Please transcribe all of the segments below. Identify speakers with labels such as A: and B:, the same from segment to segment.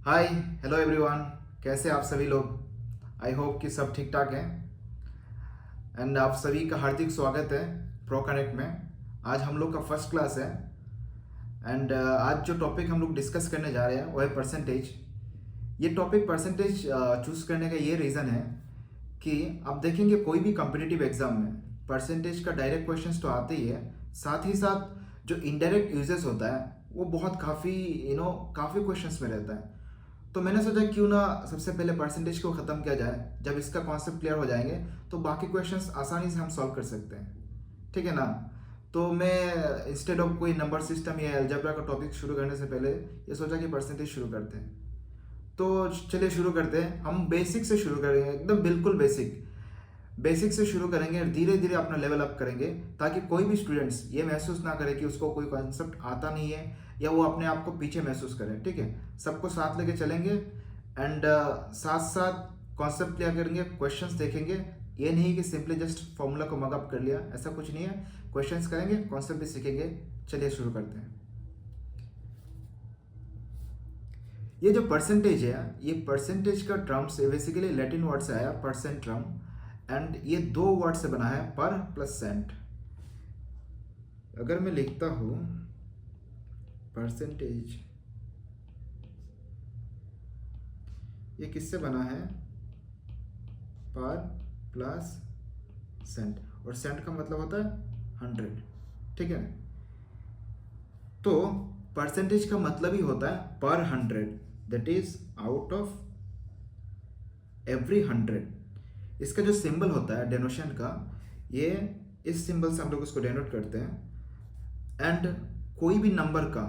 A: हाय, hello everyone. कैसे आप सभी लोग? आई होप कि सब ठीक ठाक हैं। एंड आप सभी का हार्दिक स्वागत है प्रो कनेक्ट में। आज हम लोग का फर्स्ट क्लास है। एंड आज जो टॉपिक हम लोग डिस्कस करने जा रहे हैं वो है परसेंटेज। ये टॉपिक परसेंटेज चूज़ करने का ये रीज़न है कि आप देखेंगे कोई भी कॉम्पिटिटिव एग्जाम में परसेंटेज का डायरेक्ट क्वेश्चंस तो आते ही है, साथ ही साथ जो इनडायरेक्ट यूजेस होता है वो बहुत काफ़ी काफ़ी क्वेश्चंस में रहता है। तो मैंने सोचा क्यों ना सबसे पहले परसेंटेज को ख़त्म किया जाए। जब इसका कॉन्सेप्ट क्लियर हो जाएंगे तो बाकी क्वेश्चंस आसानी से हम सॉल्व कर सकते हैं। ठीक है ना? तो मैं इंस्टेड ऑफ कोई नंबर सिस्टम या अलजेब्रा का टॉपिक शुरू करने से पहले ये सोचा कि परसेंटेज शुरू करते हैं। तो चलिए शुरू करते हैं। हम बेसिक से शुरू करेंगे, एकदम बिल्कुल बेसिक बेसिक से शुरू करेंगे और धीरे धीरे अपना लेवल अप करेंगे, ताकि कोई भी स्टूडेंट्स ये महसूस ना करे कि उसको कोई कॉन्सेप्ट आता नहीं है या वो अपने आप को पीछे महसूस करे। ठीक है, सबको साथ लेके चलेंगे एंड साथ साथ कॉन्सेप्ट क्लियर करेंगे, क्वेश्चंस देखेंगे। ये नहीं कि सिंपली जस्ट फॉर्मूला को मगअप कर लिया, ऐसा कुछ नहीं है। क्वेश्चंस करेंगे, कॉन्सेप्ट भी सीखेंगे। चलिए शुरू करते हैं। ये जो परसेंटेज है, ये परसेंटेज का टर्म से बेसिकली लैटिन वर्ड से आया, परसेंट टर्म। एंड ये दो वर्ड से बना है, पर प्लस सेंट। अगर मैं लिखता हूं परसेंटेज, ये किससे बना है? पर प्लस सेंट, और सेंट का मतलब होता है 100। ठीक है, तो परसेंटेज का मतलब ही होता है पर 100, that is out of every 100। इसका जो सिंबल होता है डेनोशन का, ये इस सिंबल से हम लोग उसको डेनोट करते हैं। एंड कोई भी नंबर का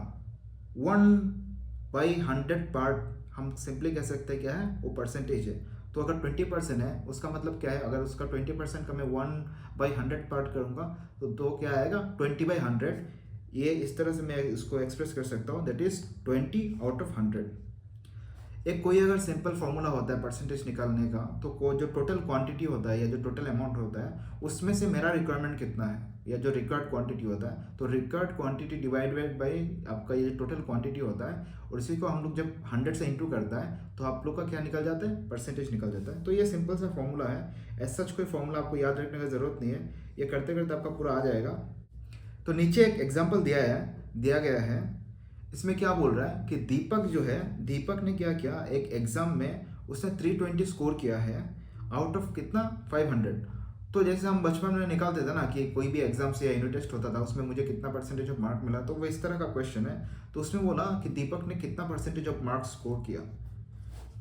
A: 1/100 पार्ट हम सिंपली कह सकते हैं क्या है, वो परसेंटेज है। तो अगर 20% है, उसका मतलब क्या है? अगर उसका 20% का मैं 1/100 पार्ट करूंगा तो क्या आएगा? 20/100। ये इस तरह से मैं इसको एक्सप्रेस कर सकता हूँ, दैट इज 20/100। एक कोई अगर सिंपल फॉर्मूला होता है परसेंटेज निकालने का, तो जो टोटल क्वांटिटी होता है या जो टोटल अमाउंट होता है, उसमें से मेरा रिक्वायरमेंट कितना है या जो रिक्वायर्ड क्वांटिटी होता है, तो रिक्वायर्ड क्वांटिटी डिवाइडेड बाई आपका ये टोटल क्वांटिटी होता है। और इसी को हम लोग जब 100 से इंटू करता है तो आप लोग का क्या निकल जाता है? परसेंटेज निकल जाता है। तो ये सिंपल सा फॉर्मूला है। ऐसा कोई फॉर्मूला आपको याद रखने की ज़रूरत नहीं है, ये करते करते आपका पूरा आ जाएगा। तो नीचे एक एग्जाम्पल दिया गया है। इसमें क्या बोल रहा है कि दीपक जो है, दीपक ने क्या किया, एक एग्जाम में उसने 320 स्कोर किया है आउट ऑफ कितना? 500। तो जैसे हम बचपन में निकालते थे ना कि कोई भी एग्जाम से या यूनिट टेस्ट होता था, उसमें मुझे कितना परसेंटेज ऑफ मार्क मिला, तो वो इस तरह का क्वेश्चन है। तो उसमें बोला कि दीपक ने कितना परसेंटेज ऑफ मार्क्स स्कोर किया।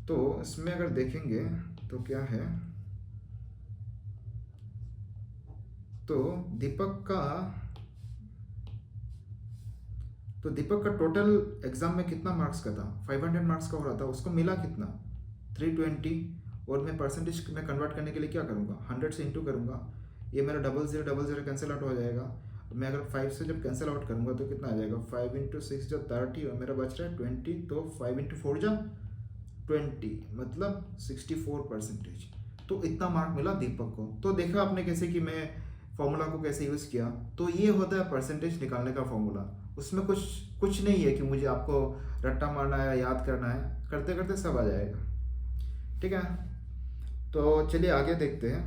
A: तो इसमें अगर देखेंगे तो क्या है, तो दीपक का तो दीपक का टोटल एग्जाम में कितना मार्क्स का था? 500 मार्क्स का हो रहा था, उसको मिला कितना? 320। और मैं परसेंटेज में कन्वर्ट करने के लिए क्या करूँगा? 100 से इंटू करूँगा। ये मेरा 0000 कैंसिल आउट हो जाएगा। मैं अगर 5 से जब कैंसिल आउट करूँगा तो कितना आ जाएगा? 5 इंटू 6 जो 30, और मेरा बच रहा है 20। तो 5 इंटू 4 जा 20, मतलब 64%। तो इतना मार्क मिला दीपक को। तो देखा आपने कैसे कि मैं फॉर्मूला को कैसे यूज़ किया। तो ये होता है परसेंटेज निकालने का फॉर्मूला। उसमें कुछ कुछ नहीं है कि मुझे आपको रट्टा मारना है, याद करना है, करते करते सब आ जाएगा। ठीक है, तो चलिए आगे देखते हैं।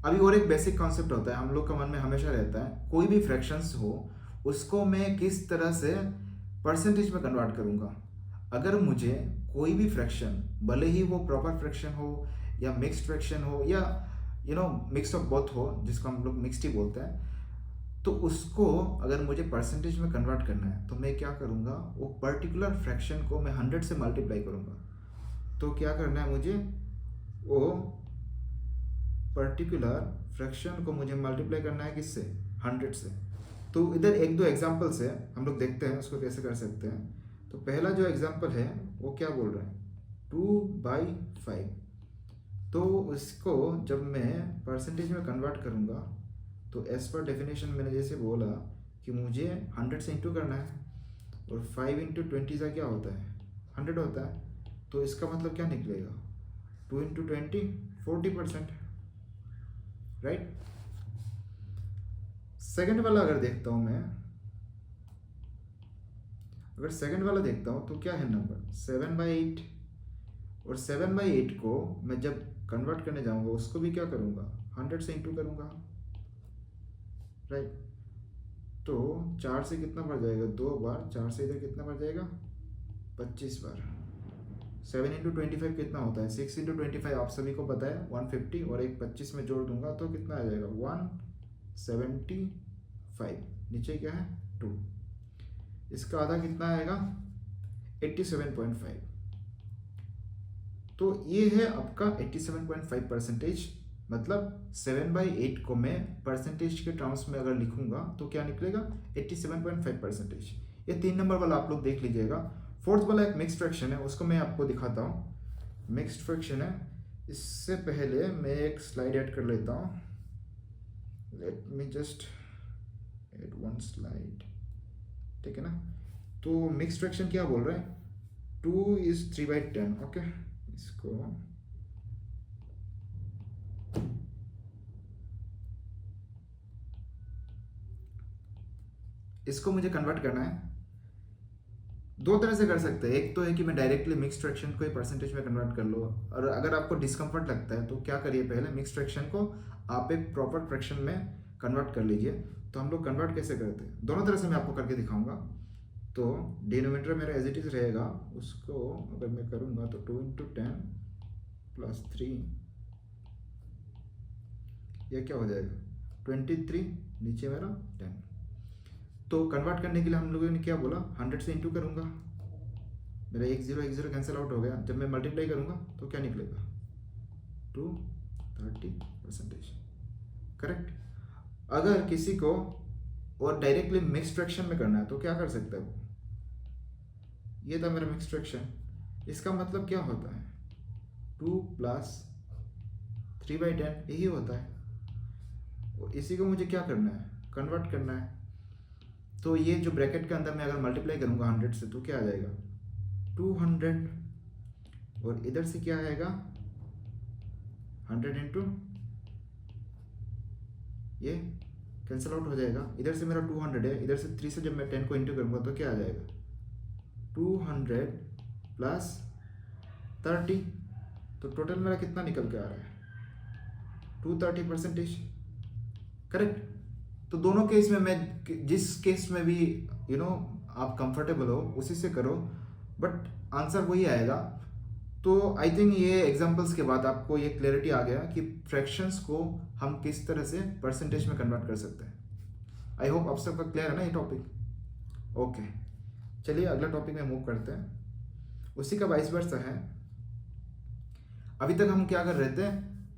A: अभी और एक बेसिक कॉन्सेप्ट होता है, हम लोग का मन में हमेशा रहता है, कोई भी फ्रैक्शंस हो उसको मैं किस तरह से परसेंटेज में कन्वर्ट करूंगा। अगर मुझे कोई भी फ्रैक्शन, भले ही वो प्रॉपर फ्रैक्शन हो या मिक्स्ड फ्रैक्शन हो या मिक्स ऑफ बोथ हो, जिसको हम लोग मिक्स्ड ही बोलते हैं, तो उसको अगर मुझे परसेंटेज में कन्वर्ट करना है तो मैं क्या करूँगा, वो पर्टिकुलर फ्रैक्शन को मैं 100 से मल्टीप्लाई करूँगा। तो क्या करना है मुझे, वो पर्टिकुलर फ्रैक्शन को मुझे मल्टीप्लाई करना है किससे? 100 से। तो इधर एक दो एग्जांपल्स है, हम लोग देखते हैं उसको कैसे कर सकते हैं। तो पहला जो एग्जांपल है वो क्या बोल रहा है? 2/5। तो इसको जब मैं परसेंटेज में कन्वर्ट करूँगा तो एज पर डेफिनेशन मैंने जैसे बोला कि मुझे 100 से इंटू करना है, और 5 इंटू 20 का क्या होता है? 100 होता है। तो इसका मतलब क्या निकलेगा? 2 इंटू 20, 40%। राइट। सेकेंड वाला अगर देखता हूँ मैं, अगर सेकंड वाला देखता हूँ तो क्या है नंबर 7/8, और 7/8 को मैं जब कन्वर्ट करने जाऊँगा उसको भी क्या करूँगा 100 से इंटू करूँगा, राइट। तो 4 से कितना बढ़ जाएगा 2 बार, 4 से इधर कितना बढ़ जाएगा 25 बार। 7 इंटू 25 कितना होता है 6 इंटू 25 आप सभी को पता है 150, और एक 25 में जोड़ दूंगा तो कितना आ जाएगा 175। नीचे क्या है 2, इसका आधा कितना आएगा 87.5। तो ये है आपका 87.5%। मतलब 7/8 को मैं परसेंटेज के टर्म्स में अगर लिखूंगा तो क्या निकलेगा 87.5%। ये 3 नंबर वाला आप लोग देख लीजिएगा। फोर्थ वाला एक मिक्स्ड फ्रैक्शन है, उसको मैं आपको दिखाता हूँ। मिक्स्ड फ्रैक्शन है, इससे पहले मैं एक स्लाइड ऐड कर लेता हूँ। Let me just add one slide, ठीक है ना। तो मिक्स्ड फ्रैक्शन क्या बोल रहा है 2 is 3/10। ओके, इसको मुझे कन्वर्ट करना है। दो तरह से कर सकते हैं, एक तो है कि मैं डायरेक्टली मिक्स्ड फ्रैक्शन को ही परसेंटेज में कन्वर्ट कर लो, और अगर आपको डिस्कम्फर्ट लगता है तो क्या करिए पहले मिक्स्ड फ्रैक्शन को आप एक प्रॉपर फ्रैक्शन में कन्वर्ट कर लीजिए। तो हम लोग कन्वर्ट कैसे करते हैं, दोनों तरह से मैं आपको करके दिखाऊंगा। तो डिनोमिनेटर मेरा एज इट इज रहेगा, उसको अगर मैं करूँगा तो 2 × 10 + 3, यह क्या हो जाएगा 23, नीचे मेरा 10। तो कन्वर्ट करने के लिए हम लोगों ने क्या बोला 100 से इंटू करूँगा, मेरा 1 0 कैंसिल आउट हो गया। जब मैं मल्टीप्लाई करूँगा तो क्या निकलेगा 230%। करेक्ट। अगर किसी को और डायरेक्टली मिक्स्ड फ्रैक्शन में करना है तो क्या कर सकता है वो, ये था मेरा मिक्स्ड फ्रैक्शन। इसका मतलब क्या होता है 2 + 3/10 यही होता है, और इसी को मुझे क्या करना है कन्वर्ट करना है। तो ये जो ब्रैकेट के अंदर मैं अगर मल्टीप्लाई करूँगा 100 से तो क्या आ जाएगा 200, और इधर से क्या आएगा 100 इंटू, ये कैंसिल आउट हो जाएगा। इधर से मेरा 200 है, इधर से 3 से जब मैं 10 को इंटू करूँगा तो क्या आ जाएगा 200 + 30। तो टोटल मेरा कितना निकल के आ रहा है 230%। करेक्ट। तो दोनों केस में मैं जिस केस में भी आप कंफर्टेबल हो उसी से करो, बट आंसर वही आएगा। तो आई थिंक ये एग्जांपल्स के बाद आपको ये क्लैरिटी आ गया कि फ्रैक्शंस को हम किस तरह से परसेंटेज में कन्वर्ट कर सकते हैं। आई होप आप सबका क्लियर है ना ये टॉपिक। ओके, चलिए अगला टॉपिक में मूव करते हैं। उसी का वाइस वर्सा है। अभी तक हम क्या कर रहे थे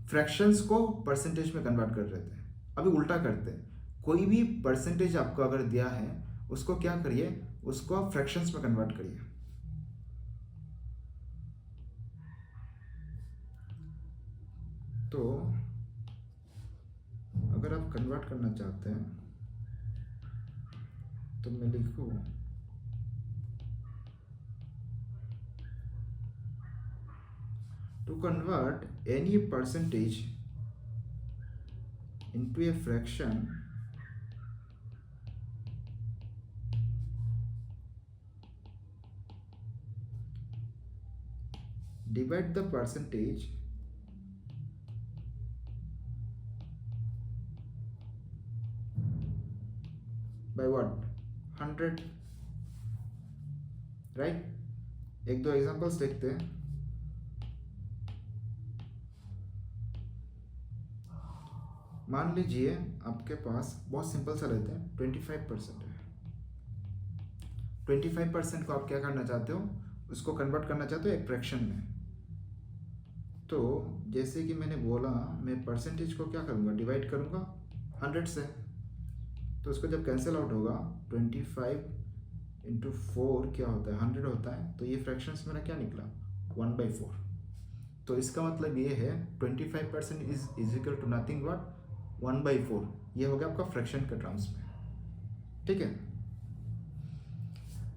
A: फ्रैक्शंस को परसेंटेज में कन्वर्ट कर रहे थे, अभी उल्टा करते हैं। कोई भी परसेंटेज आपको अगर दिया है उसको क्या करिए उसको आप फ्रैक्शंस में कन्वर्ट करिए। तो अगर आप कन्वर्ट करना चाहते हैं तो मैं लिखूँ to convert any percentage into a fraction, divide the percentage by what 100, right. एक दो एग्जांपल्स देखते हैं। मान लीजिए आपके पास बहुत सिंपल सा रहता है 25% है। 25% को आप क्या करना चाहते हो उसको कन्वर्ट करना चाहते हो एक फ्रैक्शन में। तो जैसे कि मैंने बोला मैं परसेंटेज को क्या करूँगा डिवाइड करूँगा 100 से। तो उसको जब कैंसिल आउट होगा 25 × 4 क्या होता है 100 होता है। तो ये फ्रैक्शंस मेरा क्या निकला 1/4। तो इसका मतलब ये है 25% is equal to nothing but 1/4। ये हो गया आपका फ्रैक्शन के टर्म्स में, ठीक है।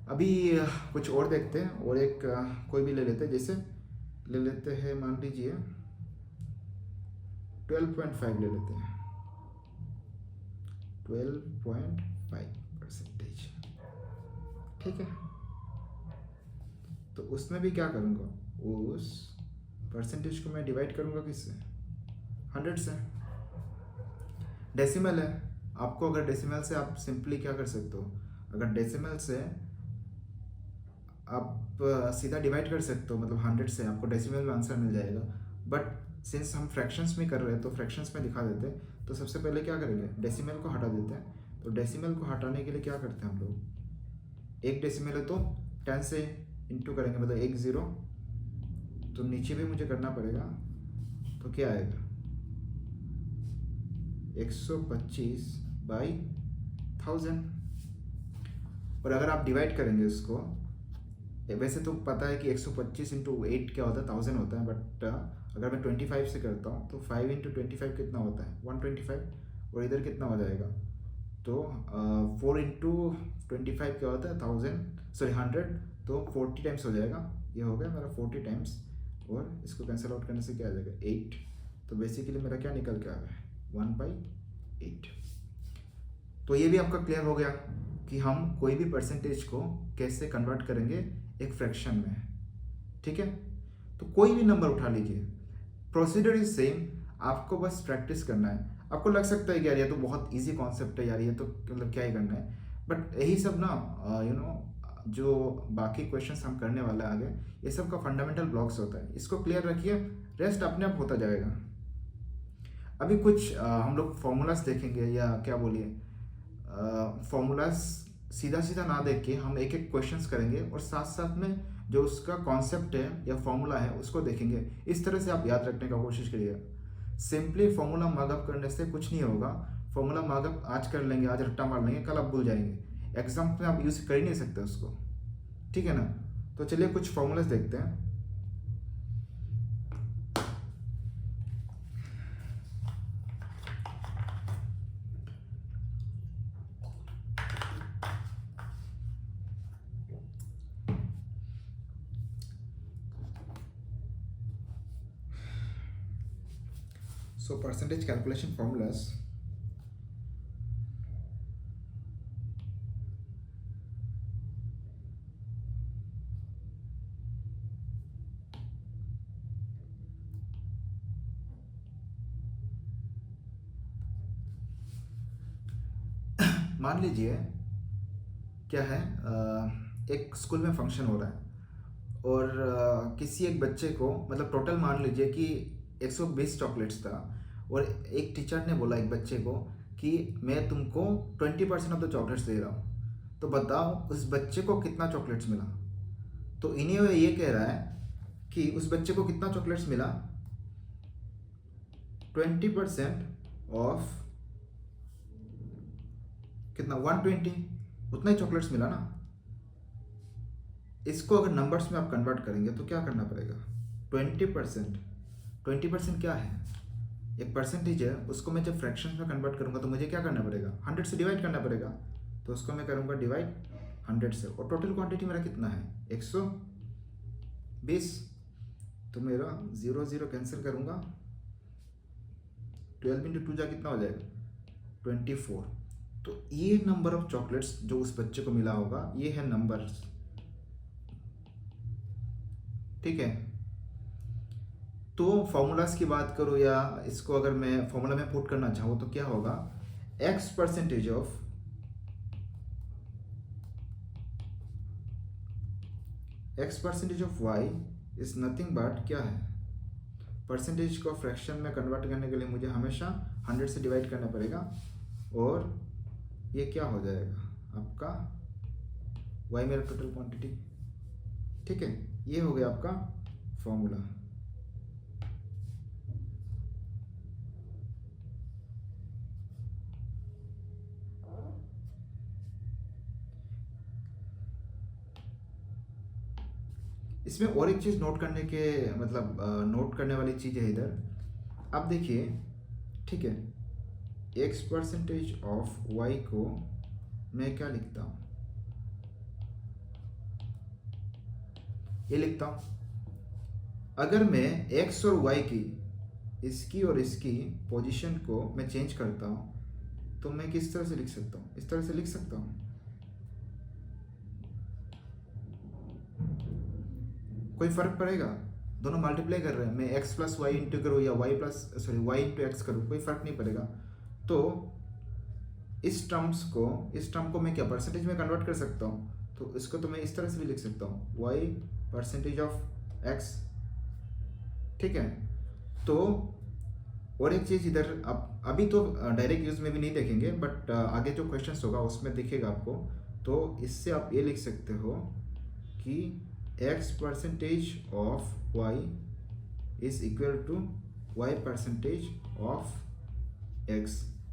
A: अभी कुछ और देखते हैं, और एक कोई भी ले लेते हैं, जैसे ले लेते हैं मान लीजिए 12.5 ले लेते हैं 12.5%, ठीक है। तो उसमें भी क्या करूँगा, उस परसेंटेज को मैं डिवाइड करूँगा किससे, 100 से। डेसिमल है, आपको अगर डेसिमल से आप सिंपली क्या कर सकते हो, अगर डेसिमल से आप सीधा डिवाइड कर सकते हो, मतलब 100 से आपको डेसिमल में आंसर मिल जाएगा। बट सिंस हम फ्रैक्शंस में कर रहे हैं तो फ्रैक्शंस में दिखा देते हैं। तो सबसे पहले क्या करेंगे, डेसिमल को हटा देते हैं। तो डेसिमल को हटाने के लिए क्या करते हैं हम लोग, एक डेसिमल है तो 10 से इंटू करेंगे, मतलब 1 0, तो नीचे भी मुझे करना पड़ेगा। तो क्या आएगा, 125/1000। और अगर आप डिवाइड करेंगे उसको, वैसे तो पता है कि 125 इंटू 8 क्या होता है, 1000 होता है। बट अगर मैं 25 से करता हूँ तो 5 इंटू 25 कितना होता है, 125। और इधर कितना हो जाएगा, तो 4 इंटू 25 क्या होता है, 100, तो 40 टाइम्स हो जाएगा। ये हो गया मेरा 40 टाइम्स, और इसको कैंसिल आउट करने से क्या आ जाएगा, 8। तो बेसिकली मेरा क्या निकल के आ रहा है, 1/8। तो ये भी आपका क्लियर हो गया कि हम कोई भी परसेंटेज को कैसे कन्वर्ट करेंगे एक फ्रैक्शन में, ठीक है। तो कोई भी नंबर उठा लीजिए, प्रोसीजर इज सेम, आपको बस प्रैक्टिस करना है। आपको लग सकता है कि यार ये तो बहुत इजी कॉन्सेप्ट है यार, ये तो मतलब क्या ही करना है। बट यही सब ना जो बाकी क्वेश्चंस हम करने वाले हैं आगे, ये सब का फंडामेंटल ब्लॉक्स होता है। इसको क्लियर रखिए, रेस्ट अपने आप होता जाएगा। अभी कुछ हम लोग फॉर्मूलाज देखेंगे, या क्या बोलिए, फॉर्मूलाज सीधा सीधा ना देख के हम एक एक क्वेश्चंस करेंगे, और साथ साथ में जो उसका कॉन्सेप्ट है या फॉर्मूला है उसको देखेंगे। इस तरह से आप याद रखने का कोशिश करिए। सिंपली फॉर्मूला मार्कअप करने से कुछ नहीं होगा। फॉर्मूला मार्कअप आज कर लेंगे, आज रट्टा मार लेंगे, कल आप भूल जाएंगे। एग्जाम में आप यूज कर ही नहीं सकते उसको, ठीक है ना। तो चलिए कुछ फॉर्मूलाज देखते हैं। So percentage calculation formulas. मान लीजिए क्या है, एक स्कूल में फंक्शन हो रहा है, और किसी एक बच्चे को, मतलब टोटल मान लीजिए कि 120 चॉकलेट्स था, और एक टीचर ने बोला एक बच्चे को कि मैं तुमको 20% ऑफ द चॉकलेट्स दे रहा हूँ। तो बताओ उस बच्चे को कितना चॉकलेट्स मिला। तो इन्हीं में ये कह रहा है कि उस बच्चे को कितना चॉकलेट्स मिला, 20% ऑफ कितना, 120, उतना ही चॉकलेट्स मिला ना। इसको अगर नंबर्स में आप कन्वर्ट करेंगे तो क्या करना पड़ेगा, 20% क्या है, एक परसेंटेज है, उसको मैं जब फ्रैक्शंस में कन्वर्ट करूंगा तो मुझे क्या करना पड़ेगा, 100 से डिवाइड करना पड़ेगा। तो उसको मैं करूंगा डिवाइड 100 से। और टोटल क्वांटिटी मेरा कितना है, 120। तो मेरा 0 0 कैंसिल करूंगा, 12 इंटू 2 जा कितना हो जाएगा, 24। तो ये नंबर ऑफ चॉकलेट्स जो उस बच्चे को मिला होगा, ये है नंबर्स, ठीक है। तो फॉर्मूलाज की बात करो, या इसको अगर मैं फॉर्मूला में पुट करना चाहूँ तो क्या होगा, x percentage of y is nothing but क्या है, परसेंटेज को फ्रैक्शन में कन्वर्ट करने के लिए मुझे हमेशा 100 से डिवाइड करना पड़ेगा। और ये क्या हो जाएगा आपका, y मेरा टोटल क्वांटिटी, ठीक है। ये हो गया आपका फॉर्मूला। इसमें और एक चीज़ नोट करने के, मतलब नोट करने वाली चीज़ है इधर। अब देखिए, ठीक है, x परसेंटेज ऑफ y को मैं क्या लिखता हूँ, ये लिखता हूँ। अगर मैं x और y की, इसकी और इसकी पोजीशन को मैं चेंज करता हूँ तो मैं किस तरह से लिख सकता हूँ, इस तरह से लिख सकता हूँ। कोई फ़र्क पड़ेगा? दोनों मल्टीप्लाई कर रहे हैं, मैं x प्लस वाई इंटू करूँ या y इंटू एक्स करूँ, कोई फ़र्क नहीं पड़ेगा। तो इस टर्म को मैं क्या परसेंटेज में कन्वर्ट कर सकता हूँ, तो इसको तो मैं इस तरह से भी लिख सकता हूँ, y परसेंटेज ऑफ x। ठीक है। तो और एक चीज़ इधर अभी तो डायरेक्ट यूज़ में भी नहीं देखेंगे, बट आगे जो क्वेश्चंस होगा उसमें दिखेगा आपको। तो इससे आप ये लिख सकते हो कि x percentage of y is equal to y percentage of x।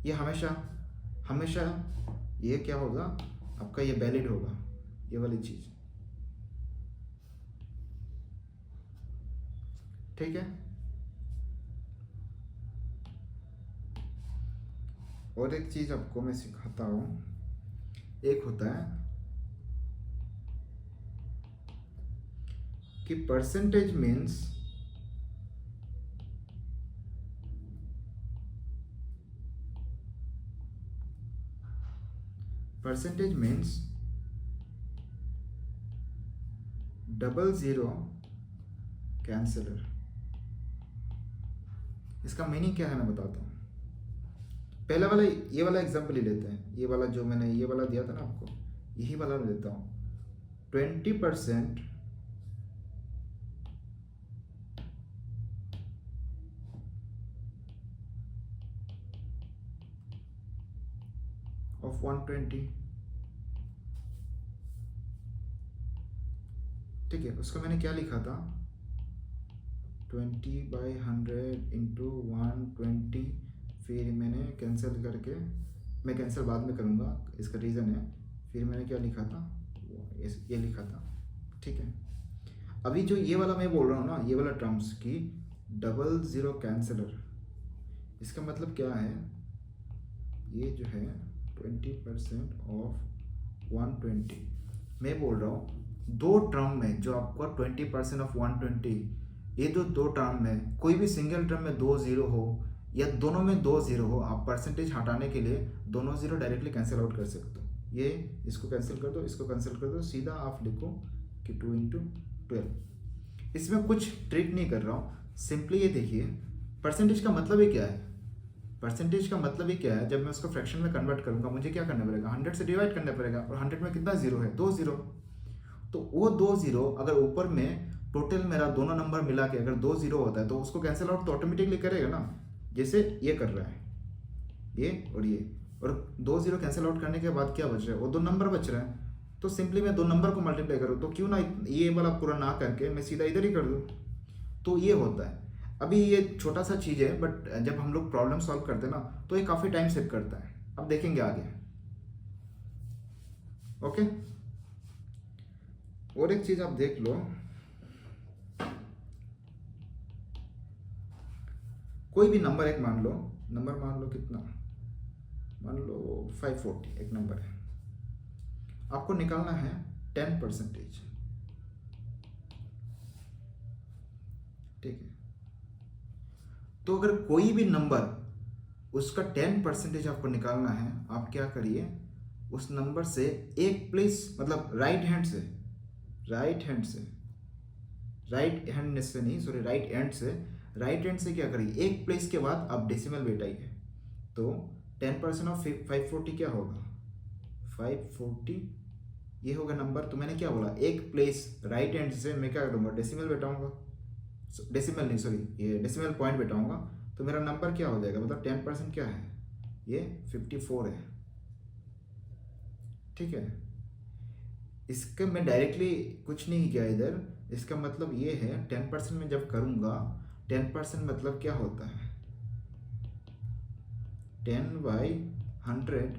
A: ये हमेशा ये क्या होगा आपका, ये वैलिड होगा, ये वाली चीज़। ठीक है। और एक चीज़ आपको मैं सिखाता हूँ, एक होता है कि percentage means double zero canceller. इसका मीनिंग क्या है मैं बताता हूँ। पहला वाला ये वाला एग्जाम्पल ही लेते हैं, ये वाला जो मैंने ये वाला दिया था ना आपको, यही वाला लेता हूँ। 20% ऑफ 120। ठीक है, उसको मैंने क्या लिखा था, 20/100 इंटू 120। फिर मैंने कैंसिल करके, मैं कैंसिल बाद में करूँगा, इसका रीज़न है। फिर मैंने क्या लिखा था, ये लिखा था। ठीक है। अभी जो ये वाला मैं बोल रहा हूँ ना, ये वाला टर्म्स की डबल ज़ीरो कैंसलर, इसका मतलब क्या है, ये जो है 20% ऑफ 120। मैं बोल रहा हूँ दो टर्म में जो आपका 20% ऑफ 120, ये जो दो टर्म में कोई भी सिंगल टर्म में 2 ज़ीरो हो या दोनों में 2 ज़ीरो हो, आप परसेंटेज हटाने के लिए दोनों ज़ीरो डायरेक्टली कैंसिल आउट कर सकते हो। ये इसको कैंसिल कर दो, इसको कैंसिल कर दो, सीधा आप लिखो कि 2 इंटू 12। इसमें कुछ ट्रिक नहीं कर रहा हूँ, सिंपली ये देखिए परसेंटेज का मतलब ही क्या है। परसेंटेज का मतलब ही क्या है, जब मैं उसको फ्रैक्शन में कन्वर्ट करूँगा मुझे क्या करना पड़ेगा, 100 से डिवाइड करना पड़ेगा। और 100 में कितना ज़ीरो है, 2 ज़ीरो। तो वो 2 ज़ीरो अगर ऊपर में टोटल मेरा दोनों नंबर मिला के अगर 2 ज़ीरो होता है तो उसको कैंसिल आउट तो ऑटोमेटिकली करेगा ना, जैसे ये कर रहा है, ये और 2 ज़ीरो कैंसिल आउट करने के बाद क्या बच रहा है, वो 2 नंबर बच रहा है। तो सिंपली मैं 2 नंबर को मल्टीप्लाई करूँ, तो क्यों ना ये वाला पूरा ना करके मैं सीधा इधर ही कर दूँ। तो ये होता है। अभी ये छोटा सा चीज़ है, बट जब हम लोग प्रॉब्लम सॉल्व करते हैं ना तो ये काफ़ी टाइम सेव करता है। अब देखेंगे आगे। ओके। और एक चीज़ आप देख लो, कोई भी नंबर एक मान लो कितना, मान लो 540 एक नंबर है, आपको निकालना है 10%। ठीक है। तो अगर कोई भी नंबर उसका 10% आपको निकालना है, आप क्या करिए, उस नंबर से एक प्लेस, मतलब राइट हैंड से राइट हैंड से क्या करिए, एक प्लेस के बाद आप डेसिमल बैठाइए। तो 10% ऑफ 540 क्या होगा, 540 ये होगा नंबर। तो मैंने क्या बोला, एक प्लेस राइट हैंड से मैं क्या करूँगा, डेसिमल बैठाऊंगा, डेसिमल पॉइंट बैठाऊंगा। तो मेरा नंबर क्या हो जाएगा, मतलब 10% क्या है, ये 54 है। ठीक है। इसका मैं डायरेक्टली कुछ नहीं किया इधर, इसका मतलब ये है 10% में जब करूँगा, 10% मतलब क्या होता है, 10/100,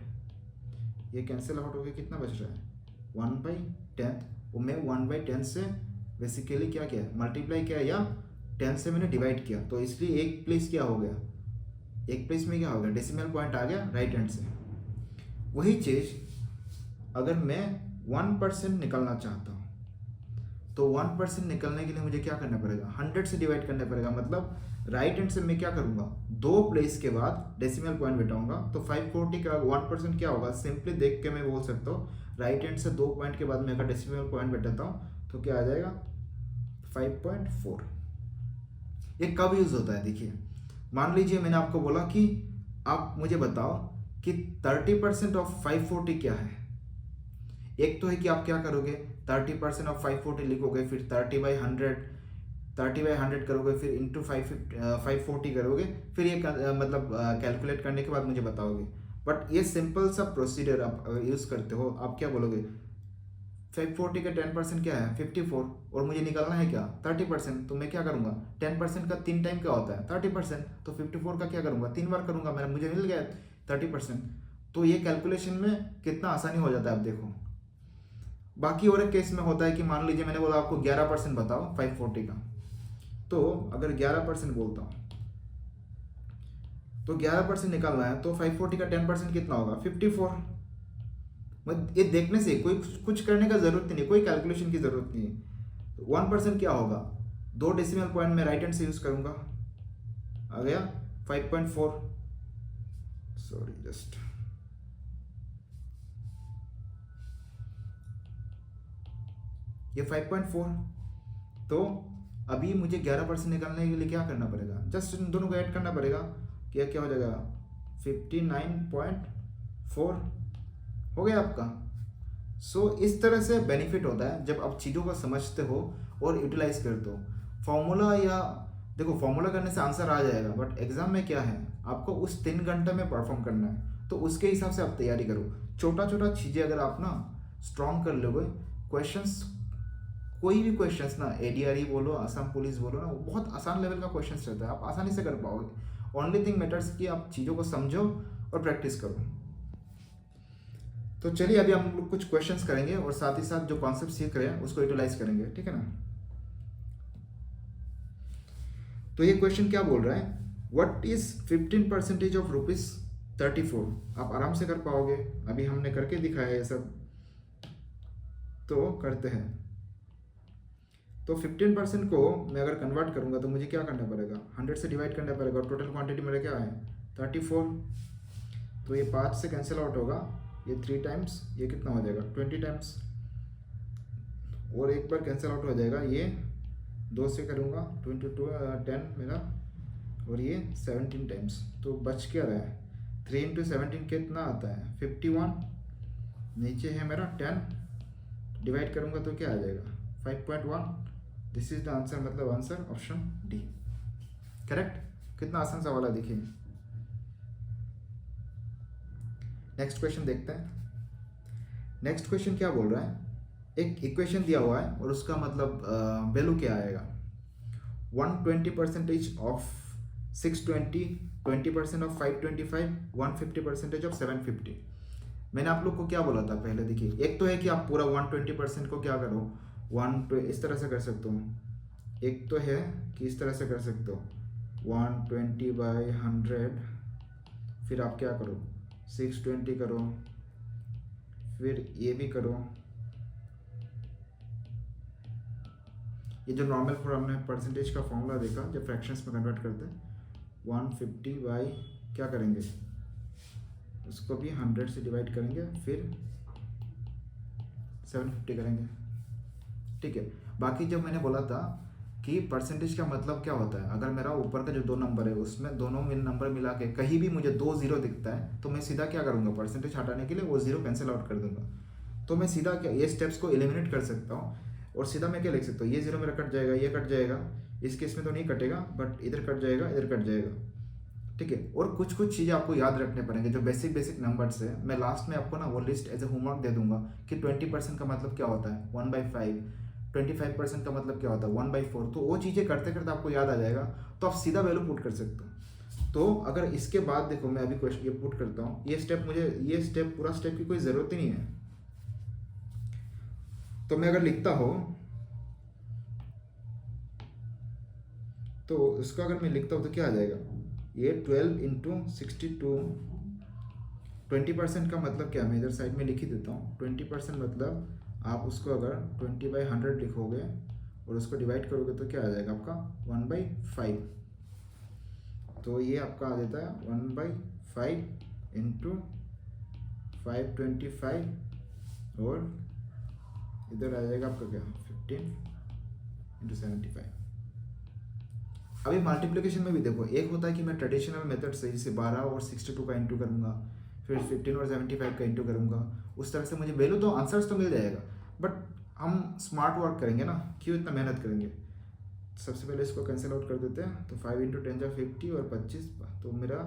A: ये कैंसिल आउट हो गया, कितना बच रहा है 1/10। वो मैं 1/10 से बेसिकली क्या किया, मल्टीप्लाई किया या 10 से मैंने डिवाइड किया, तो इसलिए एक प्लेस क्या हो गया, एक प्लेस में क्या हो गया, डेसिमल पॉइंट आ गया राइट हैंड से। वही चीज़ अगर मैं 1% निकलना चाहता हूँ, तो 1% निकलने के लिए मुझे क्या करना पड़ेगा, 100 से डिवाइड करना पड़ेगा। मतलब राइट हैंड से मैं क्या करूँगा, 2 प्लेस के बाद डेसिमल पॉइंट बैठाऊंगा। तो 540 का 1% क्या होगा, सिंपली देख के मैं बोल सकता हूँ, राइट हैंड से 2 पॉइंट के बाद मैं अगर डेसिमल पॉइंट बैठाता हूँ तो क्या आ जाएगा, 5.4। ये कब यूज होता है? देखिए, मान लीजिए मैंने आपको बोला कि आप मुझे बताओ कि 30% ऑफ 540 क्या है। एक तो है कि आप क्या करोगे, 30% ऑफ 540 लिखोगे, फिर 30/100 करोगे, फिर इंटू 540 करोगे, फिर ये मतलब कैलकुलेट करने के बाद मुझे बताओगे। बट ये सिंपल सा प्रोसीजर आप यूज करते हो। आप क्या बोलोगे, 540 का 10% क्या है, 54, और मुझे निकालना है क्या, 30%। तो मैं क्या करूंगा, 10% का 3 टाइम क्या होता है, 30%। तो 54 का क्या करूंगा, 3 बार करूंगा, मेरा मुझे मिल गया 30%। तो ये कैलकुलेशन में कितना आसानी हो जाता है, आप देखो। बाकी और एक केस में होता है कि मान लीजिए मैंने बोला आपको 11% बताओ 540 का, तो अगर 11% बोलता हूँ तो 11% निकालना है, तो 540 का 10% कितना होगा, 54। ये देखने से कोई कुछ करने का जरूरत नहीं, कोई कैलकुलेशन की जरूरत नहीं है। 1% क्या होगा, 2 डेसिमल पॉइंट में राइट हैंड से यूज करूंगा, आ गया 5.4। सॉरी, जस्ट ये 5.4। तो अभी मुझे 11% निकालने के लिए क्या करना पड़ेगा, जस्ट इन दोनों को ऐड करना पड़ेगा। क्या हो जाएगा, 59.4 हो गया आपका। सो इस तरह से बेनिफिट होता है जब आप चीज़ों को समझते हो और यूटिलाइज करते हो। फॉर्मूला, या देखो फॉर्मूला करने से आंसर आ जाएगा, बट एग्जाम में क्या है, आपको उस 3 घंटे में परफॉर्म करना है, तो उसके हिसाब से आप तैयारी करो। छोटा छोटा चीज़ें अगर आप ना स्ट्रॉन्ग कर लोगे, क्वेश्चंस, कोई भी क्वेश्चंस ना, एडीआरई बोलो, असम पुलिस बोलो ना, वो बहुत आसान लेवल का क्वेश्चंस रहता है, आप आसानी से कर पाओगे। ओनली थिंग मैटर्स कि आप चीज़ों को समझो और प्रैक्टिस करो। तो चलिए अभी हम लोग कुछ क्वेश्चंस करेंगे और साथ ही साथ जो कॉन्सेप्ट सीख रहे हैं उसको यूटिलाइज करेंगे, ठीक है ना। तो ये क्वेश्चन क्या बोल रहा है, व्हाट इज 15% ऑफ ₹34। आप आराम से कर पाओगे, अभी हमने करके दिखाया है ये सब, तो करते हैं। तो 15% को मैं अगर कन्वर्ट करूंगा तो मुझे क्या करना पड़ेगा, 100 से डिवाइड करना पड़ेगा, और टोटल क्वांटिटी मेरा क्या है, 34। तो ये 5 से कैंसिल आउट होगा, ये 3 टाइम्स, ये कितना हो जाएगा, 20 टाइम्स, और एक बार कैंसिल आउट हो जाएगा, ये 2 से करूँगा, 10 मेरा, और ये 17 टाइम्स। तो बच क्या रहा है, 3 इंटू 17 कितना आता है, 51। नीचे है मेरा 10, डिवाइड करूँगा तो क्या आ जाएगा, 5.1। दिस इज द आंसर, मतलब आंसर ऑप्शन डी करेक्ट। कितना आसान सवाल है, देखिए। नेक्स्ट क्वेश्चन देखते हैं। नेक्स्ट क्वेश्चन क्या बोल रहा है, एक इक्वेशन दिया हुआ है और उसका मतलब वैल्यू क्या आएगा, 120% ऑफ 620, 20% ऑफ 525, 150% ऑफ 750। मैंने आप लोग को क्या बोला था पहले, देखिए, एक तो है कि आप पूरा 120% को क्या करो, इस तरह से कर सकते हो। एक तो है कि इस तरह से कर सकते हो, 120/100, फिर आप क्या करो, 620 करो, फिर ये भी करो। ये जो नॉर्मल फॉर हमने परसेंटेज का फॉर्मूला देखा जब फ्रैक्शंस में कन्वर्ट करते हैं, 150 बाई क्या करेंगे, उसको भी 100 से डिवाइड करेंगे, फिर 750 करेंगे, ठीक है। बाकी जब मैंने बोला था कि परसेंटेज का मतलब क्या होता है, अगर मेरा ऊपर का जो 2 नंबर है उसमें दोनों नंबर मिला के कहीं भी मुझे 2 0 दिखता है, तो मैं सीधा क्या करूँगा, परसेंटेज हटाने के लिए वो 0 कैंसिल आउट कर दूंगा। तो मैं सीधा क्या ये स्टेप्स को एलिमिनेट कर सकता हूँ, और सीधा मैं क्या लिख सकता हूँ, ये 0 मेरा कट जाएगा, ये कट जाएगा, इस केस में तो नहीं कटेगा, बट इधर कट जाएगा, इधर कट जाएगा, ठीक है। और कुछ कुछ चीज़ें आपको याद रखने पड़ेंगे जो बेसिक नंबर्स है। मैं लास्ट में आपको ना वो लिस्ट एज ए होमवर्क दे दूंगा कि 20% का मतलब क्या होता है, 1/5, 25% का मतलब क्या होता है, 1/4। तो वो चीज़ें करते करते आपको याद आ जाएगा, तो आप सीधा वैल्यू पुट कर सकते हो। तो अगर इसके बाद देखो, मैं अभी क्वेश्चन ये पुट करता हूँ, ये स्टेप पूरा स्टेप की कोई ज़रूरत ही नहीं है। तो मैं अगर लिखता हो, तो इसका अगर मैं लिखता हूँ तो क्या आ जाएगा, ये 12 इंटू 62, 20% का मतलब क्या, मैं इधर साइड में लिख ही देता हूँ। 20% मतलब आप उसको अगर 20/100 लिखोगे और उसको डिवाइड करोगे तो क्या आ जाएगा आपका, 1/5। तो ये आपका आ जाता है 1/5 इंटू 525, और इधर आ जाएगा आपका क्या, 15, इंटू 75। अभी मल्टीप्लिकेशन में भी देखो, एक होता है कि मैं ट्रेडिशनल मेथड से जैसे 12 और 62 का इंटू करूँगा, फिर 15 और 75 का इंटू करूँगा, उस तरह से मुझे वैल्यू तो आंसर्स तो मिल जाएगा, बट हम स्मार्ट वर्क करेंगे ना, क्यों इतना मेहनत करेंगे। सबसे पहले इसको कैंसिल आउट कर देते हैं, तो 5 इंटू 10 जा 50 और 25, तो मेरा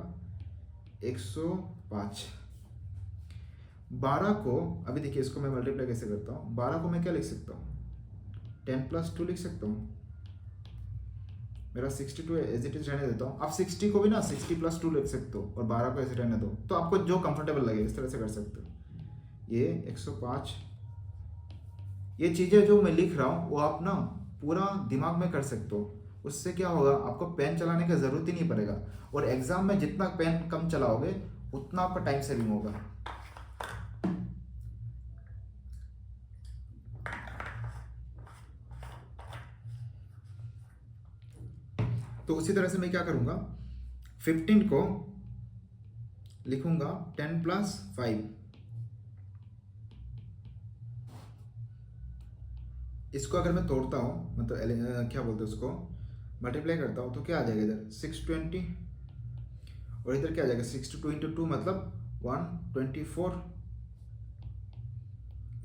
A: 105। 12 को अभी देखिए, इसको मैं मल्टीप्लाई कैसे करता हूँ। 12 को मैं क्या लिख सकता हूँ, 10 + 2 लिख सकता हूँ। मेरा 62 एज इट इज रहने देता हूँ। आप 60 को भी ना 60 + 2 लिख सकते हो और 12 को ऐसे रहने दो, तो आपको जो कंफर्टेबल लगे इस तरह से कर सकते हो। ये 105, ये चीज़ें जो मैं लिख रहा हूँ वो आप ना पूरा दिमाग में कर सकते हो। उससे क्या होगा, आपको पेन चलाने की ज़रूरत ही नहीं पड़ेगा, और एग्ज़ाम में जितना पेन कम चलाओगे उतना आपका टाइम सेविंग होगा। तो उसी तरह से मैं क्या करूँगा, 15 को लिखूंगा 10 + 5। इसको अगर मैं तोड़ता हूँ, मतलब क्या बोलते हैं उसको, मल्टीप्लाई करता हूँ, तो क्या आ जाएगा इधर 620, और इधर क्या आ जाएगा 62 × 2 मतलब 124।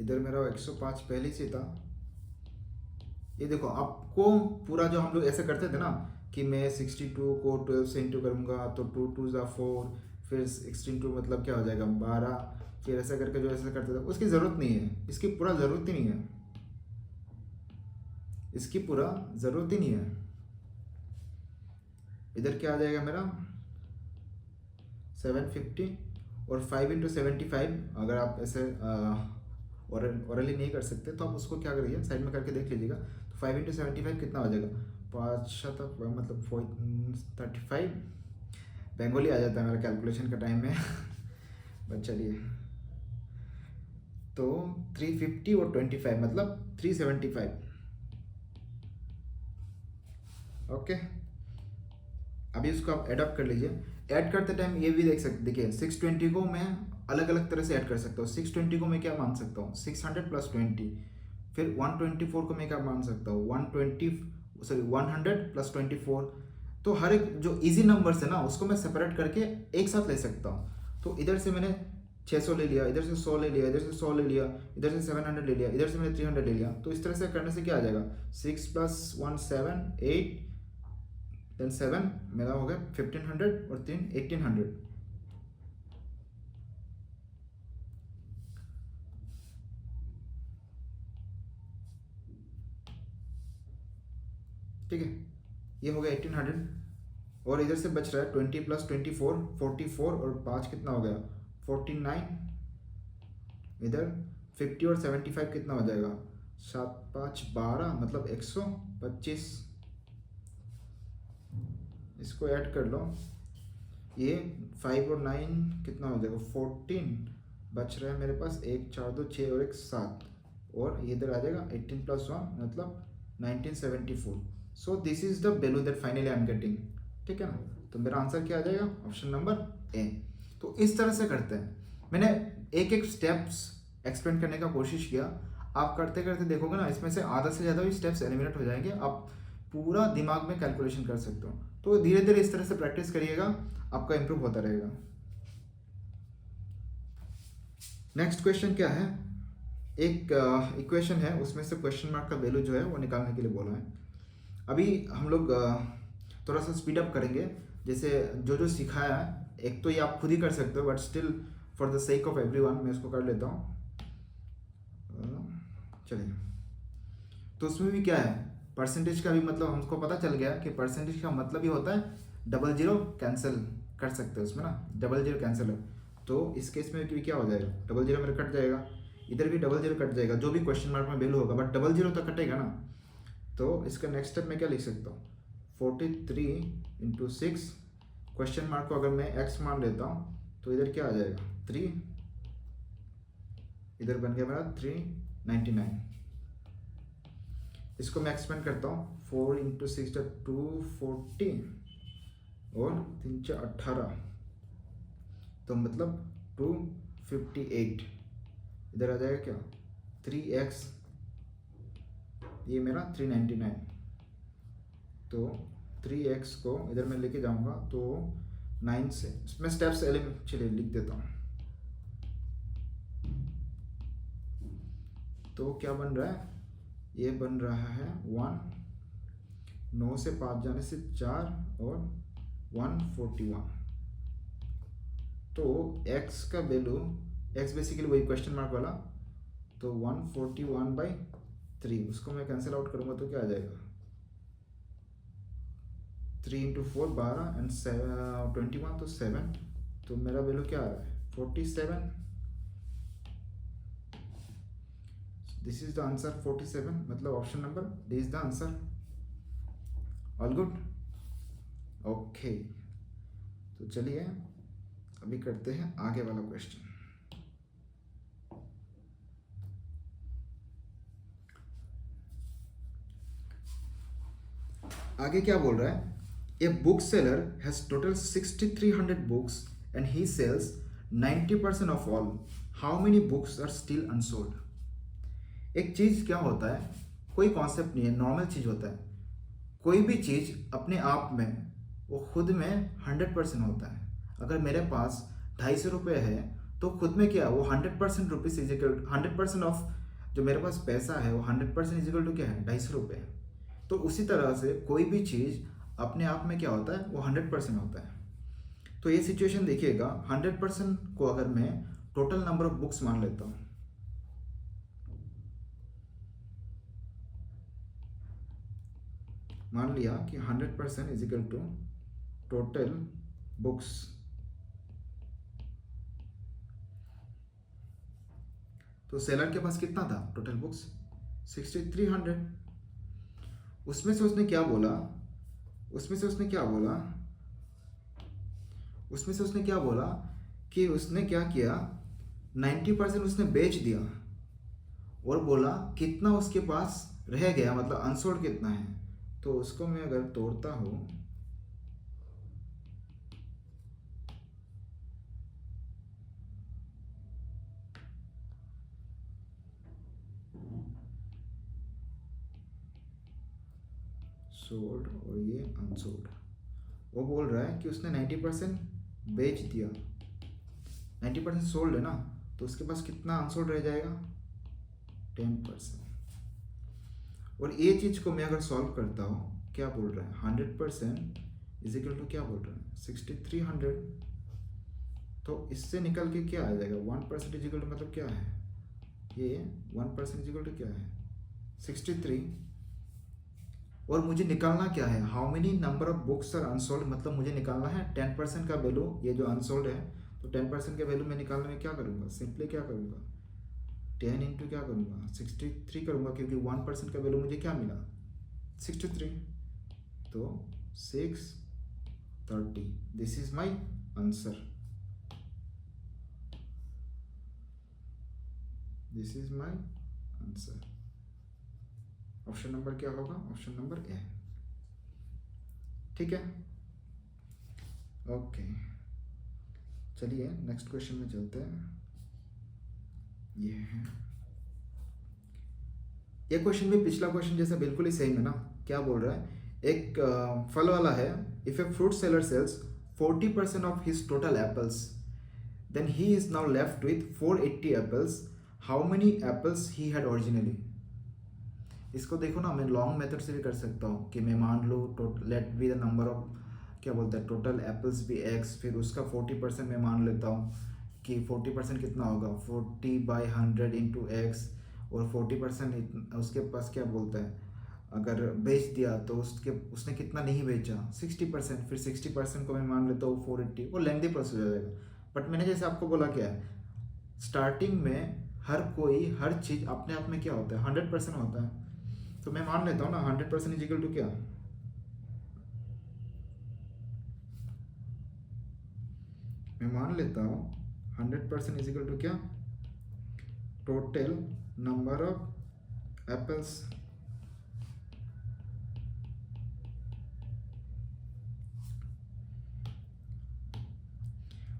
A: इधर मेरा 105 पहले से था। ये देखो, आपको पूरा जो हम लोग ऐसे करते थे ना कि मैं 62 को 12 से इंटू करूँगा, तो 2 × 2 = 4, फिर 16 मतलब क्या हो जाएगा 12, फिर ऐसा करके जो ऐसा करते थे, उसकी ज़रूरत नहीं है, इसकी पूरा ज़रूरत ही नहीं है, इसकी पूरा ज़रूरत ही नहीं है। इधर क्या आ जाएगा मेरा 750, और 5 × 75, अगर आप ऐसे ओरली नहीं कर सकते तो आप उसको क्या करिए, साइड में करके देख लीजिएगा। तो 5 × 75 कितना हो जाएगा, 5 मतलब 35। बंगाली आ जाता है मेरा कैलकुलेशन का टाइम में बट चलिए, तो 350 और 25 मतलब 375। ओके, अभी इसको आप एड अप कर लीजिए। ऐड करते टाइम ये भी देख सकते, देखिए 620 को मैं अलग अलग तरह से ऐड कर सकता हूँ। 620 को मैं क्या मान सकता हूँ, 600 + 20। फिर 124 को मैं क्या मान सकता हूँ, 100 + 24। तो हर एक जो इजी नंबर्स है ना, उसको मैं सेपरेट करके एक साथ ले सकता हूँ। तो इधर से मैंने 600 ले लिया, इधर से 100 ले लिया, इधर से 100 ले लिया, इधर से 700 ले लिया, इधर से मैंने 300 ले लिया। तो इस तरह से करने से क्या आ जाएगा, 6 + 1 7 8, देन 7 मेरा हो गया 1500, और 3 1800। ठीक है, ये हो गया 1800, और इधर से बच रहा है 20 + 24 44, और 5 कितना हो गया 49। इधर 50 और 75 कितना हो जाएगा, 7 × 5 = 12 मतलब 125। इसको ऐड कर लो, ये 5 और 9 कितना हो जाएगा 14, बच रहा है मेरे पास 1 4 2 6 और 1 7, और ये इधर आ जाएगा 18 + 1 मतलब 1974। So this is the value that finally I am getting. ठीक है ना, तो मेरा आंसर क्या आ जाएगा, ऑप्शन नंबर ए। तो इस तरह से करते हैं, मैंने एक एक स्टेप्स एक्सप्लेन करने का कोशिश किया। आप करते करते देखोगे ना, इसमें से आधा से ज़्यादा भी स्टेप्स एलिमिनेट हो जाएंगे, आप पूरा दिमाग में कैलकुलेशन कर सकते हो। तो धीरे धीरे इस तरह से प्रैक्टिस करिएगा, आपका इंप्रूव होता रहेगा। नेक्स्ट क्वेश्चन क्या है, एक इक्वेशन है, उसमें से क्वेश्चन मार्क का वैल्यू जो है वो निकालने के लिए बोला है। अभी हम लोग थोड़ा सा स्पीड अप करेंगे, जैसे जो जो सिखाया है, एक तो ये आप खुद ही कर सकते हो, but still for the sake of everyone मैं इसको कर लेता हूँ। चलिए, तो उसमें भी क्या है, परसेंटेज का भी मतलब हमको पता चल गया कि परसेंटेज का मतलब ही होता है डबल जीरो कैंसिल कर सकते हो उसमें ना, डबल जीरो कैंसिल है। तो इस केस में भी क्या हो जाएगा, डबल जीरो मेरा कट जाएगा, इधर भी डबल जीरो कट जाएगा, जो भी क्वेश्चन मार्क में वैल्यू होगा, बट डबल जीरो तो कटेगा ना। तो इसका नेक्स्ट स्टेप मैं क्या लिख सकता हूँ, 43 × 6, क्वेश्चन मार्क को अगर मैं x मान लेता हूँ तो इधर क्या आ जाएगा 3, इधर बन गया मेरा 399। इसको मैं एक्सपेंड करता हूँ, 4 × 6 = 240, और 3 × 18, तो मतलब 258। इधर आ जाएगा क्या 3x, ये मेरा 399। तो 3x को इधर मैं लेके जाऊंगा तो 9 से, इसमें स्टेप्स चलिए लिख देता हूँ। तो क्या बन रहा है, ये बन रहा है 1, 9 से 5 जाने से 4 और 141। तो x का वैल्यू, x बेसिकली वही क्वेश्चन मार्क वाला, तो 141/3, उसको मैं कैंसिल आउट करूंगा तो क्या आ जाएगा, 3 × 4 12 एंड 21 तो 7, तो मेरा वैल्यू क्या आ रहा है 47। दिस इज द आंसर 47, मतलब option number D is the answer. All good, okay. तो चलिए अभी करते हैं आगे वाला क्वेश्चन। आगे क्या बोल रहा है, a book seller has total 6300 books and he sells 90% of all, how many books are still unsold. एक चीज क्या होता है, कोई कॉन्सेप्ट नहीं है, नॉर्मल चीज होता है। कोई भी चीज अपने आप में वो खुद में 100% होता है। अगर मेरे पास 250 रुपये है तो खुद में क्या, वो 100% रुपीज इजिकल 100% ऑफ जो मेरे पास पैसा है वो 100% इजिकल टू क्या है, 250 रुपये। तो उसी तरह से कोई भी चीज़ अपने आप में क्या होता है, वो 100% होता है। तो ये सिचुएशन देखिएगा, 100% को अगर मैं टोटल नंबर ऑफ बुक्स मान लेता हूँ, मान लिया कि 100% is equal to total books, तो सेलर के पास कितना था टोटल बुक्स 6300। उसमें से उसने क्या बोला, उसमें से उसने क्या बोला कि उसने क्या किया, 90% उसने बेच दिया और बोला कितना उसके पास रह गया, मतलब अनसोल्ड कितना है। तो उसको मैं अगर तोड़ता हूं, सोल्ड और ये अनसोल्ड, वो बोल रहा है कि उसने 90% बेच दिया, 90% सोल्ड है ना, तो उसके पास कितना अनसोल्ड रह जाएगा 10%। और ये चीज़ को मैं अगर सॉल्व करता हूँ, क्या बोल रहा है 100% इज इक्वल टू क्या बोल रहा है 6300। तो इससे निकल के क्या आ जाएगा 1% इज इक्वल टू मतलब क्या है, ये 1% इज इक्वल टू क्या है 63। और मुझे निकालना क्या है, how many number of books are unsold, मतलब मुझे निकालना है 10% का वैल्यू, ये जो अनसोल्ड है तो 10% के वैल्यू में निकालने में क्या करूँगा, सिंपली क्या करूँगा 10 इंटू क्या करूँगा 63 करूँगा, क्योंकि 1% का वैल्यू मुझे क्या मिला 63, तो 630, this is my answer, this is my answer. Option number क्या होगा, ऑप्शन नंबर ए, ठीक है, ओके। चलिए नेक्स्ट क्वेश्चन में चलते हैं। ये है, ये क्वेश्चन भी पिछला क्वेश्चन जैसा बिल्कुल ही सेम है ना। क्या बोल रहा है, एक फल वाला है, if a fruit seller sells 40% of his total apples, then he is now left with 480 apples, how many apples he had originally. इसको देखो ना, मैं लॉन्ग मेथड से भी कर सकता हूँ कि मैं मान लूँ let be the number of, क्या बोलते हैं, टोटल एप्पल्स भी x, फिर उसका 40% मैं मान लेता हूँ कि 40% कितना होगा 40/100 इंटू एक्स, और 40% उसके पास क्या बोलता है, अगर बेच दिया तो उसने कितना नहीं बेचा 60%, फिर 60% को मैं मान लेता हूँ 480, वो लेंथी प्रोसेस हो जाएगा। बट मैंने जैसे आपको बोला क्या है, स्टार्टिंग में हर चीज़ अपने आप में क्या होता है 100% होता है। तो मैं मान लेता हूँ ना 100% इज इक्वल टू क्या, मैं मान लेता हूँ 100% इज इक्वल टू क्या, टोटल नंबर ऑफ एप्पल्स,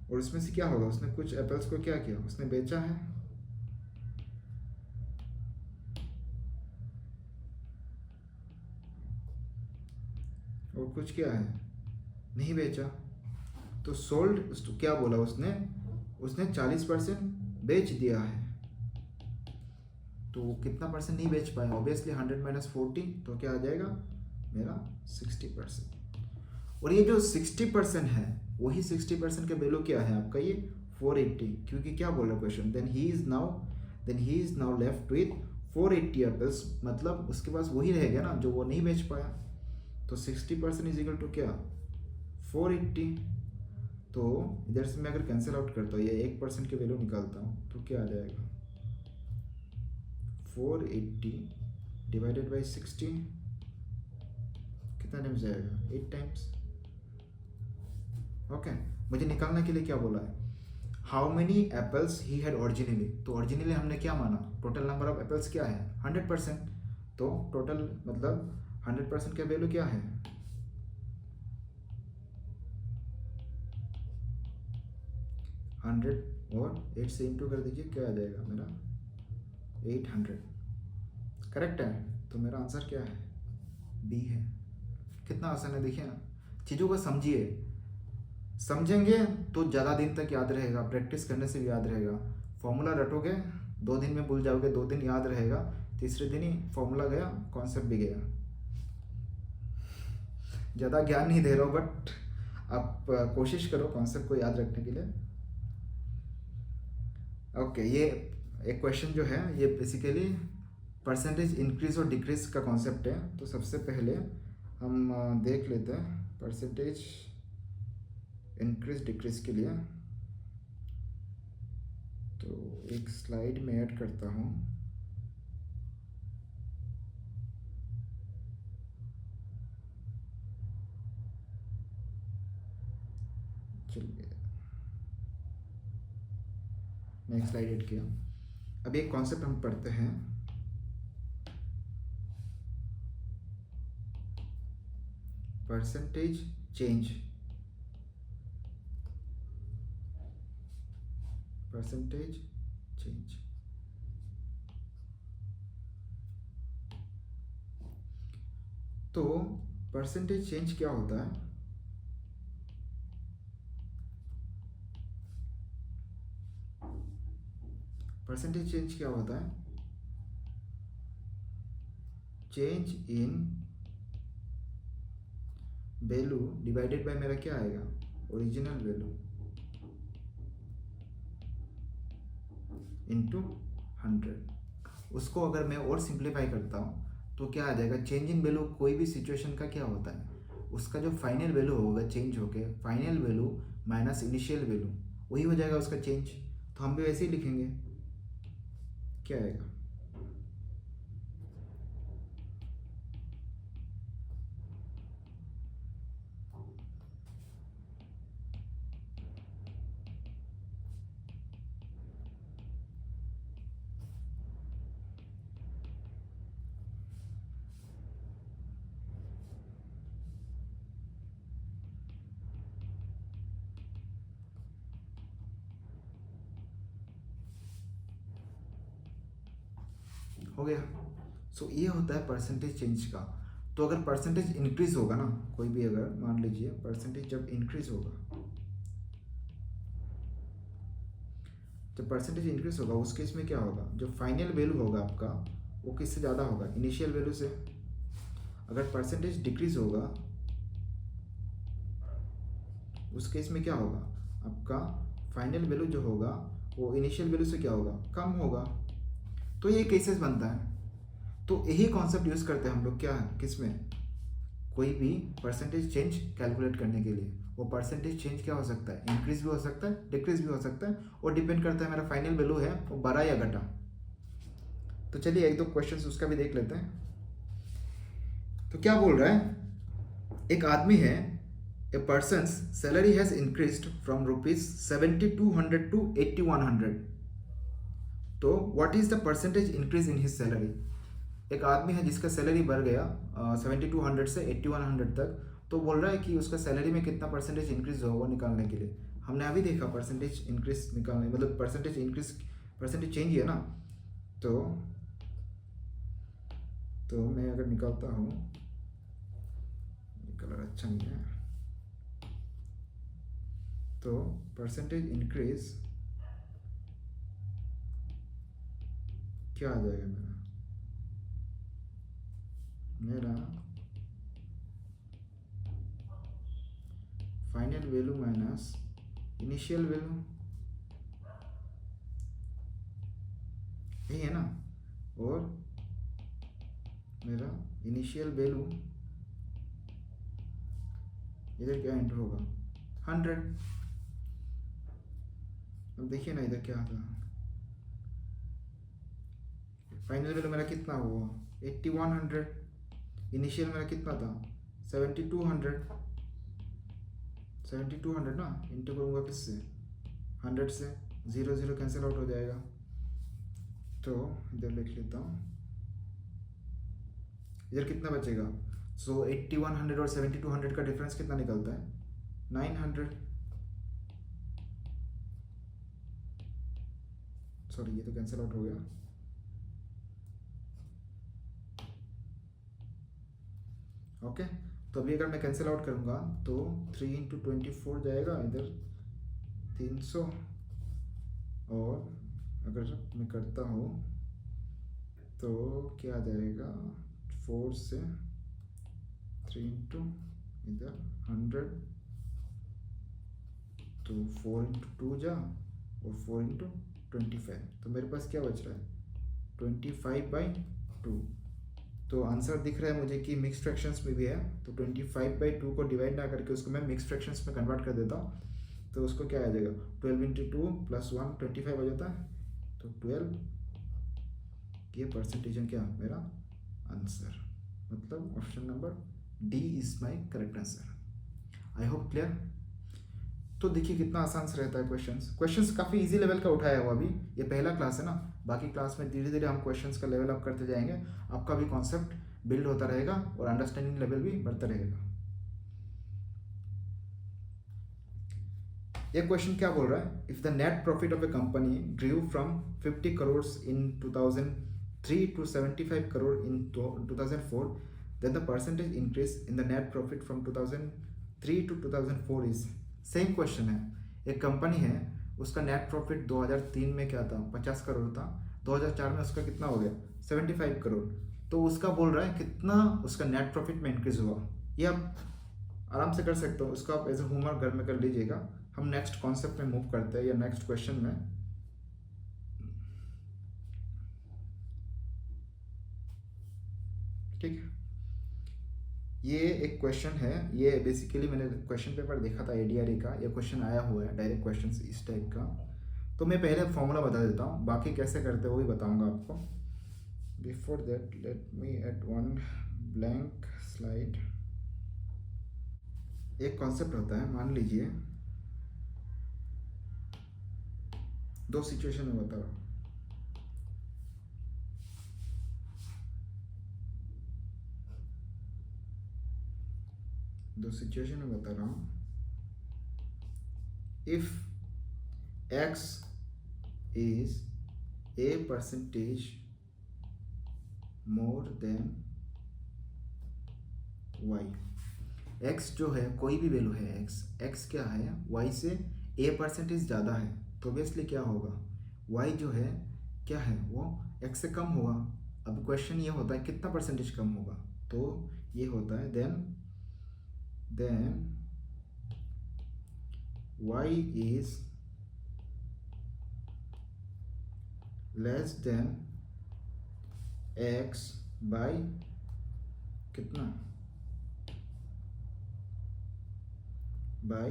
A: और उसमें से क्या होगा, उसने कुछ एप्पल्स को क्या किया, उसने बेचा है, और कुछ क्या है, नहीं बेचा। तो सोल्ड क्या बोला उसने, उसने 40% बेच दिया है, तो वो कितना परसेंट नहीं बेच पाया, ऑब्वियसली 100 माइनस 40, तो क्या आ जाएगा मेरा 60%। और ये जो 60% है, वही 60% का वैल्यू क्या है आपका, ये 480, क्योंकि क्या बोल रहा है question, then he is now left with 480 apples, मतलब उसके पास वही रहेगा ना जो वो नहीं बेच पाया। तो 60% इज इक्वल टू क्या, 480। तो इधर से मैं अगर कैंसिल आउट करता हूँ, ये 1% की वैल्यू निकालता हूँ, तो क्या आ जाएगा, 480 डिवाइडेड बाई 60, कितना टाइम्स जाएगा, 8 टाइम्स। ओके, मुझे निकालने के लिए क्या बोला है, how many apples he had originally. तो ओरिजिनली हमने क्या माना, टोटल नंबर ऑफ एप्पल्स क्या है 100%, तो टोटल मतलब 100% का वैल्यू क्या है, 100, और 8 से इंटू कर दीजिए, क्या आ जाएगा मेरा 800। करेक्ट है, तो मेरा आंसर क्या है, बी है। कितना आसान है, देखिए ना, चीज़ों को समझिए, समझेंगे तो ज़्यादा दिन तक याद रहेगा, प्रैक्टिस करने से भी याद रहेगा। फॉर्मूला रटोगे 2 दिन में भूल जाओगे, 2 दिन याद रहेगा, तीसरे दिन ही फॉर्मूला गया, कॉन्सेप्ट भी गया। ज़्यादा ज्ञान नहीं दे रहा हूँ, बट आप कोशिश करो कॉन्सेप्ट को याद रखने के लिए। ओके, ये एक क्वेश्चन जो है ये बेसिकली परसेंटेज इंक्रीज और डिक्रीज का कॉन्सेप्ट है। तो सबसे पहले हम देख लेते हैं परसेंटेज इंक्रीज डिक्रीज के लिए। तो एक स्लाइड में ऐड करता हूँ, चलिए मैं एक स्लाइड ऐड किया। अब एक कॉन्सेप्ट हम पढ़ते हैं, परसेंटेज चेंज, परसेंटेज चेंज। तो परसेंटेज चेंज क्या होता है, परसेंटेज चेंज क्या होता है, change in value divided by मेरा क्या आएगा, ओरिजिनल वैल्यू इंटू 100। उसको अगर मैं और सिंप्लीफाई करता हूँ तो क्या आ जाएगा, चेंज इन वैल्यू कोई भी सिचुएशन का क्या होता है, उसका जो फाइनल वैल्यू होगा चेंज होके, final value minus initial value, वही हो जाएगा उसका चेंज। तो हम भी वैसे ही लिखेंगे, क्या आएगा, हो गया। सो ये होता है परसेंटेज चेंज का। तो अगर परसेंटेज इंक्रीज होगा ना, कोई भी अगर मान लीजिए परसेंटेज जब इंक्रीज होगा, जब परसेंटेज इंक्रीज होगा उस केस में क्या होगा, जो फाइनल वैल्यू होगा आपका वो किससे ज़्यादा होगा, इनिशियल वैल्यू से। अगर परसेंटेज डिक्रीज होगा उस केस में क्या होगा, आपका फाइनल वैल्यू जो होगा वो इनिशियल वैल्यू से क्या होगा, कम होगा। तो ये केसेस बनता है। तो यही कॉन्सेप्ट यूज़ करते हैं हम लोग, क्या किस में, कोई भी परसेंटेज चेंज कैलकुलेट करने के लिए। वो परसेंटेज चेंज क्या हो सकता है, इंक्रीज भी हो सकता है, डिक्रीज भी हो सकता है, और डिपेंड करता है मेरा फाइनल वैल्यू है वो बढ़ा या घटा। तो चलिए एक दो क्वेश्चंस उसका भी देख लेते हैं। तो क्या बोल रहा है, एक आदमी है, a person salary has increased from ₹7200 to 8100। तो what is the percentage increase in his salary. एक आदमी है जिसका सैलरी बढ़ गया 7200 से 8100 तक। तो बोल रहा है कि उसका सैलरी में कितना परसेंटेज इंक्रीज होगा वो निकालने के लिए। हमने अभी देखा परसेंटेज इंक्रीज निकालने, मतलब परसेंटेज इंक्रीज परसेंटेज चेंज है ना। तो मैं अगर निकालता हूँ, कलर अच्छा नहीं है। तो परसेंटेज इंक्रीज क्या आ जाएगा मेरा final value minus initial value, यही है ना। और मेरा इनिशियल वैल्यू इधर क्या एंटर होगा 100। अब देखिए ना इधर क्या था, फाइनल वैल्यू मेरा कितना हुआ 8100, इनिशियल मेरा कितना था 7200 ना। इंटू करूँगा किससे 100 से, 0 0 कैंसिल आउट हो जाएगा। तो इधर लिख लेता हूँ, इधर कितना बचेगा। सो 8100 और 7200 का डिफरेंस कितना निकलता है 900। सॉरी ये तो कैंसिल आउट हो गया। ओके तो अभी अगर मैं कैंसिल आउट करूँगा तो 3 इंटू 24 जाएगा इधर 300, और अगर मैं करता हूँ तो क्या आ जाएगा 4 से 3 इंटू इधर 100, तो 4 इंटू 2 जा और 4 इंटू 25, तो मेरे पास क्या बच रहा है 25/2। तो आंसर दिख रहा है मुझे कि मिक्स फ्रैक्शंस में भी है, तो 25/2 को डिवाइड ना करके उसको मैं मिक्स फ्रैक्शंस में कन्वर्ट कर देता हूँ। तो उसको क्या आ जाएगा 12 इंटू 2 प्लस 1 25 हो जाता है, तो 12। ये परसेंटेज है क्या मेरा आंसर, मतलब option number D is my correct answer. I hope clear. तो देखिए कितना आसान से रहता है क्वेश्चंस काफ़ी इजी लेवल का उठाया हुआ। अभी ये पहला क्लास है ना, बाकी क्लास में धीरे धीरे हम क्वेश्चंस का लेवल अप करते जाएंगे, आपका भी कॉन्सेप्ट बिल्ड होता रहेगा और अंडरस्टैंडिंग लेवल भी बढ़ता रहेगा। ये क्वेश्चन क्या बोल रहा है, if the net profit of a company drew from 50 crore in 2003 to 75 crore in 2004, then the percentage increase in the net profit from 2003 to 2004 is। Same question है, एक कंपनी है उसका नेट प्रॉफिट 2003 में क्या था 50 करोड़ था, 2004 में उसका कितना हो गया 75 करोड़। तो उसका बोल रहा है कितना उसका नेट प्रॉफिट में इंक्रीज हुआ। ये आप आराम से कर सकते हो, उसका आप एज ए होमवर्क घर में कर लीजिएगा। हम नेक्स्ट कॉन्सेप्ट में मूव करते हैं या नेक्स्ट क्वेश्चन में। ठीक है, ये एक क्वेश्चन है, ये बेसिकली मैंने क्वेश्चन पेपर देखा था एडीआरई का, ये क्वेश्चन आया हुआ है डायरेक्ट क्वेश्चन इस टाइप का। तो मैं पहले फॉर्मूला बता देता हूँ, बाकी कैसे करते हैं वो भी बताऊँगा आपको। Before that let me at one blank slide. एक कॉन्सेप्ट होता है, मान लीजिए दो सिचुएशन में बता रहा हूँ। दो सिचुएशन में बता रहा हूँ। If x is a percentage more than y, x जो है कोई भी वैल्यू है, x क्या है y से a परसेंटेज ज़्यादा है, तो ऑब्वियसली क्या होगा y जो है क्या है वो x से कम होगा। अब क्वेश्चन ये होता है कितना परसेंटेज कम होगा, तो ये होता है then y is less than x by कितना by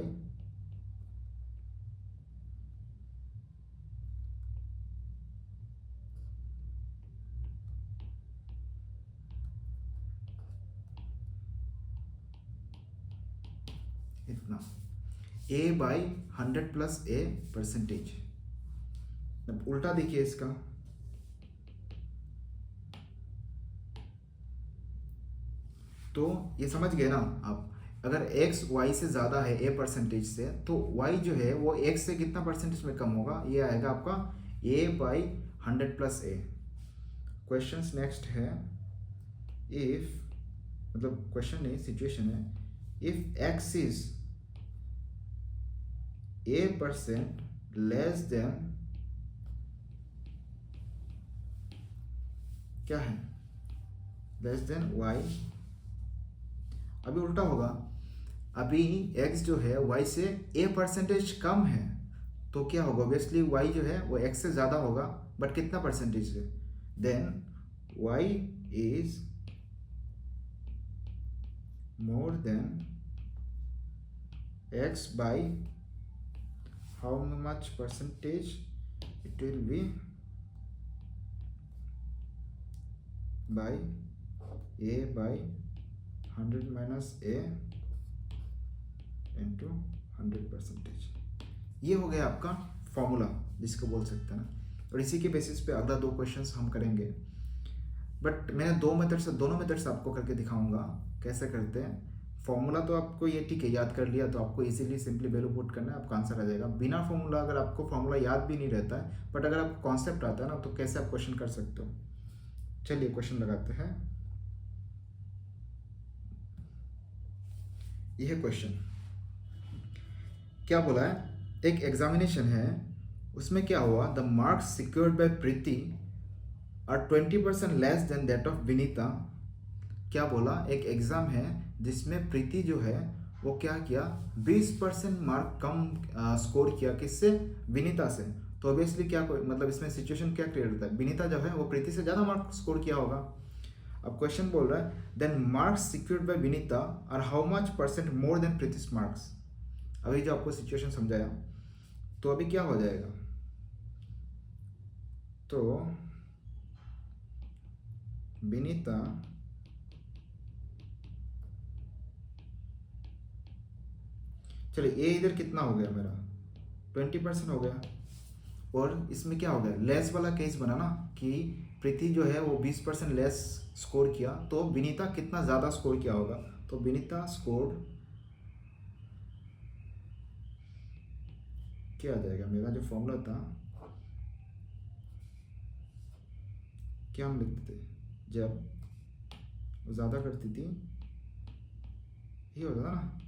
A: इतना a by 100 plus a percentage. अब उल्टा देखिए इसका, तो ये समझ गए ना आप, अगर x y से ज़्यादा है a परसेंटेज से, तो y जो है वो x से कितना परसेंटेज में कम होगा, ये आएगा आपका a by 100 plus a। Question next है, इफ मतलब क्वेश्चन नहीं सिचुएशन है, if x is a% less than क्या है, लेस देन y। अभी उल्टा होगा, अभी x जो है y से a% कम है, तो क्या होगा, ऑब्वियसली y जो है वो x से ज़्यादा होगा, बट कितना परसेंटेज है, then y is more than x by how much percentage, it will be by a by 100 minus a into 100%। ये हो गया आपका फॉर्मूला जिसको बोल सकते हैं ना, और इसी के बेसिस पे अगला 2 क्वेश्चंस हम करेंगे। बट मैंने दोनों मेथड्स आपको करके दिखाऊंगा कैसे करते हैं। फॉर्मूला तो आपको ये ठीक है याद कर लिया, तो आपको इजीली सिंपली वैल्यू पुट करना है, आपका आंसर आ जाएगा। बिना फॉर्मूला अगर आपको फॉर्मूला याद भी नहीं रहता है, बट अगर आपको कॉन्सेप्ट आता है ना, तो कैसे आप क्वेश्चन कर सकते हो। चलिए क्वेश्चन लगाते हैं। यह क्वेश्चन क्या बोला है, एक एग्जामिनेशन है, उसमें क्या हुआ, the marks secured by Preeti are 20% less than that of Vinita. क्या बोला, एक एग्जाम है जिसमें प्रीति जो है वो क्या किया, 20% मार्क कम स्कोर किया, किससे, विनीता से। तो ऑब्वियसली क्या मतलब इसमें सिचुएशन क्या क्रिएट होता है, विनीता जो है वो प्रीति से ज़्यादा मार्क स्कोर किया होगा। अब क्वेश्चन बोल रहा है then marks secured by Vinita are how much % more than Preeti's marks. अभी जो आपको सिचुएशन समझाया, तो अभी क्या हो जाएगा, तो विनीता चलिए ये इधर कितना हो गया मेरा, 20% हो गया, और इसमें क्या हो गया, लेस वाला केस बना ना, कि प्रीति जो है वो 20% लेस स्कोर किया, तो विनीता कितना ज़्यादा स्कोर किया होगा। तो विनीता स्कोर क्या आ जाएगा, मेरा जो फॉर्मूला था, क्या हम लिखते थे, जब वो ज़्यादा करती थी ये होता था ना,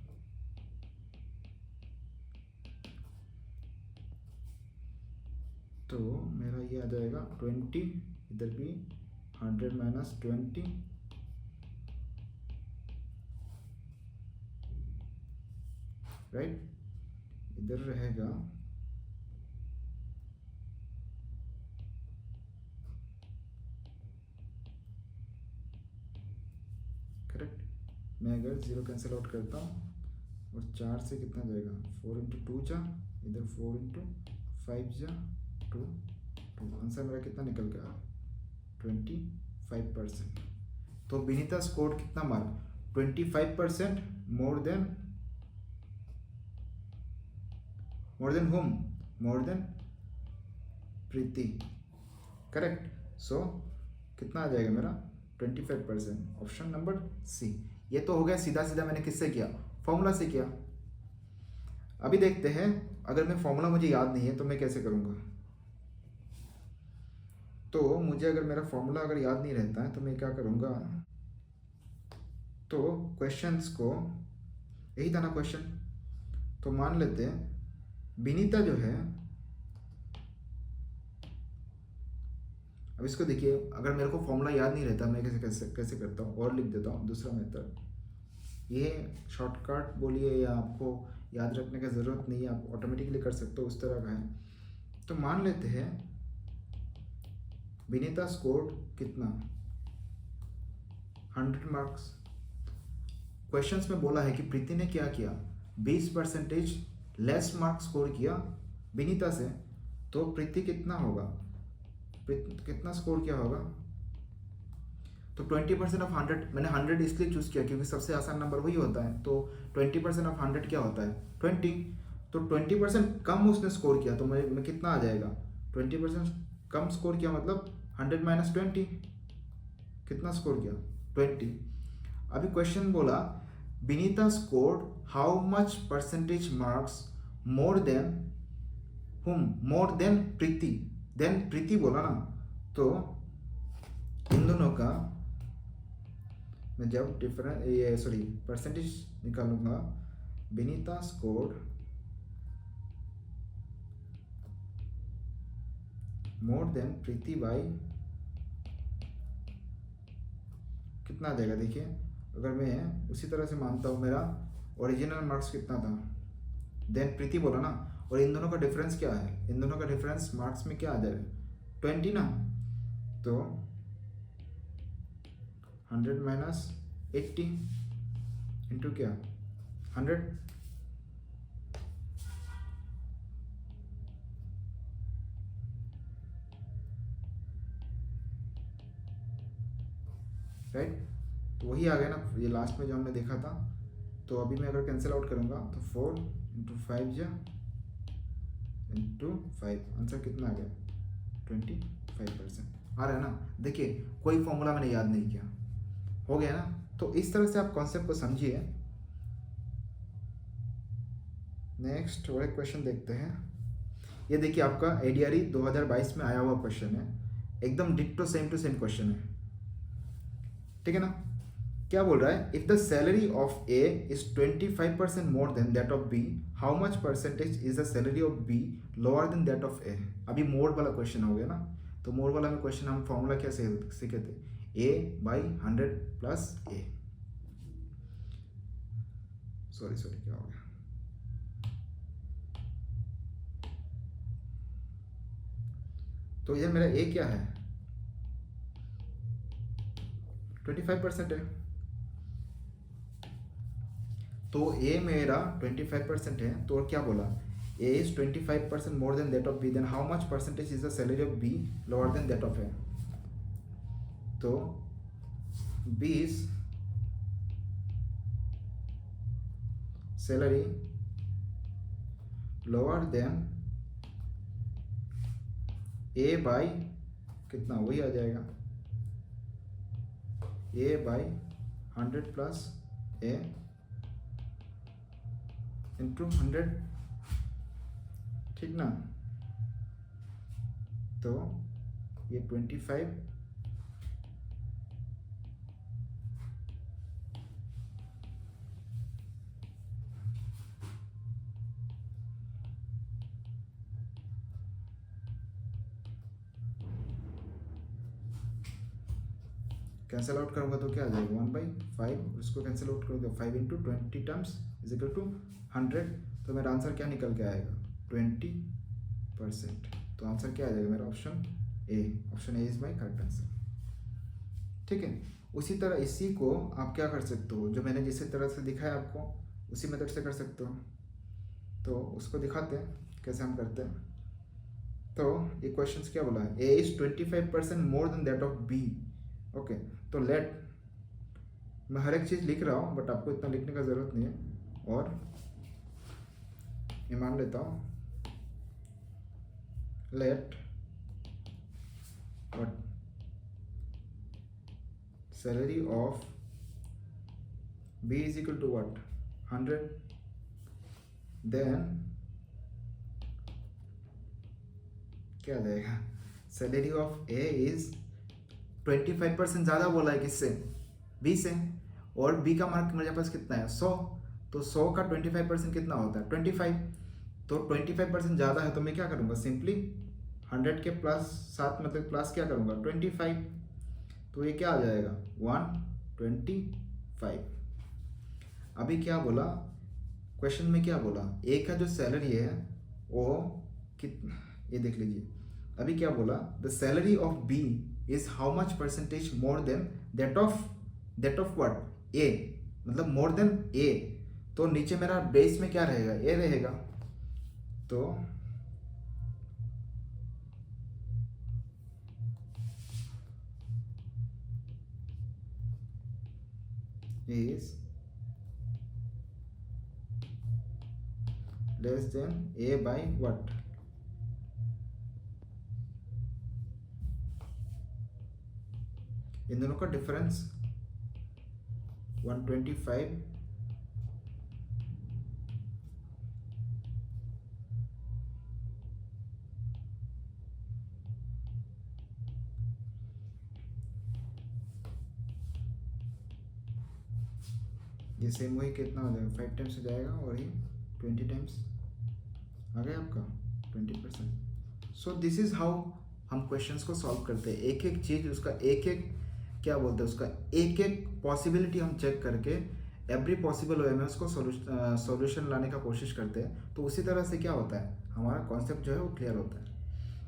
A: तो मेरा ये आ जाएगा 20, इधर भी 100 माइनस 20, राइट, इधर रहेगा करेक्ट। मैं अगर 0 कैंसिल आउट करता हूँ और 4 से कितना जाएगा, 4 इंटू 2 जा, इधर 4 इंटू 5 जा 2, आंसर मेरा कितना निकल गया, 25%। तो विनीता स्कोर कितना मार्क, 25% मोर देन होम, more than Preeti, correct. So कितना आ जाएगा मेरा, 25%, ऑप्शन नंबर सी। ये तो हो गया सीधा सीधा मैंने किससे किया, फॉर्मूला से किया। अभी देखते हैं, अगर मैं फॉर्मूला मुझे याद नहीं है तो मैं कैसे करूँगा। तो मुझे अगर मेरा फॉर्मूला अगर याद नहीं रहता है तो मैं क्या करूँगा, तो क्वेश्चंस को, यही था ना क्वेश्चन, तो मान लेते हैं विनीता जो है, अब इसको देखिए, अगर मेरे को फॉर्मूला याद नहीं रहता मैं कैसे करता हूँ, और लिख देता हूँ दूसरा मेथड। ये शॉर्टकट बोलिए या आपको याद रखने की ज़रूरत नहीं है, आप ऑटोमेटिकली कर सकते हो, उस तरह का है। तो मान लेते हैं विनीता स्कोर्ड कितना, 100 मार्क्स। क्वेश्चंस में बोला है कि प्रीति ने क्या किया, 20% लेस मार्क्स स्कोर किया विनीता से, तो प्रीति कितना होगा, कितना स्कोर किया होगा, तो 20% ऑफ 100, मैंने 100 इसलिए चूज़ किया क्योंकि सबसे आसान नंबर वही होता है। तो 20% ऑफ 100 क्या होता है, 20, तो 20% कम उसने स्कोर किया, तो मैं कितना आ जाएगा, 20% कम स्कोर किया मतलब 100 माइनस 20, कितना स्कोर किया, 20। अभी क्वेश्चन बोला Vinita scored how much % marks more than हुम, मोर देन प्रीति, देन प्रीति बोला ना, तो इन दोनों का मैं जब परसेंटेज निकालूंगा Vinita scored more than Preeti by कितना आ जाएगा। देखिए अगर मैं उसी तरह से मानता हूँ मेरा ओरिजिनल मार्क्स कितना था, देन प्रीति बोला ना, और इन दोनों का डिफरेंस क्या है, इन दोनों का डिफरेंस मार्क्स में क्या आ जाएगा 20 ना, तो 100 माइनस 80 इंटू क्या 100, राइट। तो वही आ गया ना ये लास्ट में जो हमने देखा था। तो अभी मैं अगर कैंसिल आउट करूँगा तो 4 इंटू 5 जा इंटू 5, आंसर कितना आ गया 25% आ रहा है ना। देखिए कोई फॉर्मूला मैंने याद नहीं किया, हो गया ना। तो इस तरह से आप कॉन्सेप्ट को समझिए। नेक्स्ट और एक क्वेश्चन देखते हैं। ये देखिए आपका एडीआरई 2022 में आया हुआ क्वेश्चन है, एकदम ditto same to same question है, ठीक है ना। क्या बोल रहा है, if the salary of A is 25% more than that of B, how much percentage is the salary of B lower than that of A. अभी मोड वाला क्वेश्चन हो गया ना। तो मोड वाला में क्वेश्चन हम फॉर्मूला क्या सीखे थे, ए बाई 100 प्लस ए, सॉरी क्या हो गया, तो ये मेरा ए क्या है 25% है। तो ए मेरा 25% है, तो क्या बोला, A is 25% more than that of B, then how much percentage is the salary of B lower than that of A. तो B is salary lower than A by कितना, वही आ जाएगा A by 100 plus A into 100, ठीक ना। तो ये 25 cancel out करूंगा तो क्या आ जाएगा 1/5, उसको कैंसिल आउट करूँगा 5 into 20 terms is equal to 100। तो मेरा आंसर क्या निकल के आएगा 20%। तो आंसर क्या आ जाएगा मेरा option A is my correct answer, ठीक है। उसी तरह इसी को आप क्या कर सकते हो, जो मैंने जिस तरह से दिखाया आपको उसी मेथड से कर सकते हो। तो उसको दिखाते हैं कैसे हम करते हैं। तो ये क्वेश्चन क्या बोला है, A is 25% more than that of B, okay. तो लेट, मैं हर एक चीज़ लिख रहा हूँ बट आपको इतना लिखने का ज़रूरत नहीं है, और मैं मान लेता हूँ let what salary of B is equal to what 100, then क्या आ जाएगा, सैलरी ऑफ ए इज 25% ज़्यादा बोला है किससे, बी से, और बी का मार्क मेरे पास कितना है 100, तो 100 का 25% कितना होता है 25, तो 25% ज़्यादा है तो मैं क्या करूँगा सिंपली 100 के प्लस साथ मतलब प्लस क्या करूँगा 25, तो ये क्या आ जाएगा 125। अभी क्या बोला क्वेश्चन में, क्या बोला ए का जो सैलरी है वो कितना, ये देख लीजिए। अभी क्या बोला, the salary of B is how much percentage more than that of what A, मतलब मोर देन ए। तो नीचे मेरा बेस में क्या रहेगा ए रहेगा, तो is less than A by what, इन दोनों का डिफरेंस 125 . ये सेम वही कितना हो जाएगा, 5 टाइम्स हो जाएगा, और ये 20 टाइम्स आ गया आपका 20%। सो दिस इज़ हाउ हम क्वेश्चंस को सॉल्व करते हैं। एक एक चीज़ उसका एक एक क्या बोलते हैं, उसका एक एक पॉसिबिलिटी हम चेक करके एवरी पॉसिबल वे में उसको सॉल्यूशन लाने का कोशिश करते हैं। तो उसी तरह से क्या होता है, हमारा कॉन्सेप्ट जो है वो क्लियर होता है।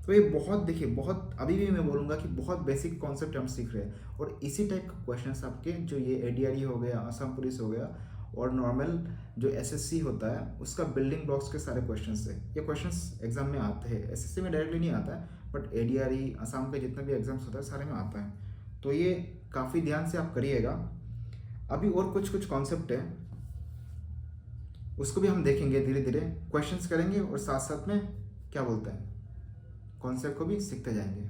A: तो ये बहुत, देखिए बहुत, अभी भी मैं बोलूँगा कि बहुत बेसिक कॉन्सेप्ट हम सीख रहे हैं, और इसी टाइप का क्वेश्चंस आपके जो ये एडीआरई हो गया, असम पुलिस हो गया, और नॉर्मल जो एसएससी होता है उसका बिल्डिंग ब्लॉक्स के सारे क्वेश्चंस है। ये क्वेश्चंस एग्जाम में आते हैं, एसएससी में डायरेक्टली नहीं आता है, बट एडीआरई असम के जितने भी एग्जाम्स होता है सारे में आता है। तो ये काफ़ी ध्यान से आप करिएगा। अभी और कुछ कुछ कॉन्सेप्ट है, उसको भी हम देखेंगे धीरे धीरे, क्वेश्चंस करेंगे और साथ साथ में क्या बोलते हैं कॉन्सेप्ट को भी सीखते जाएंगे।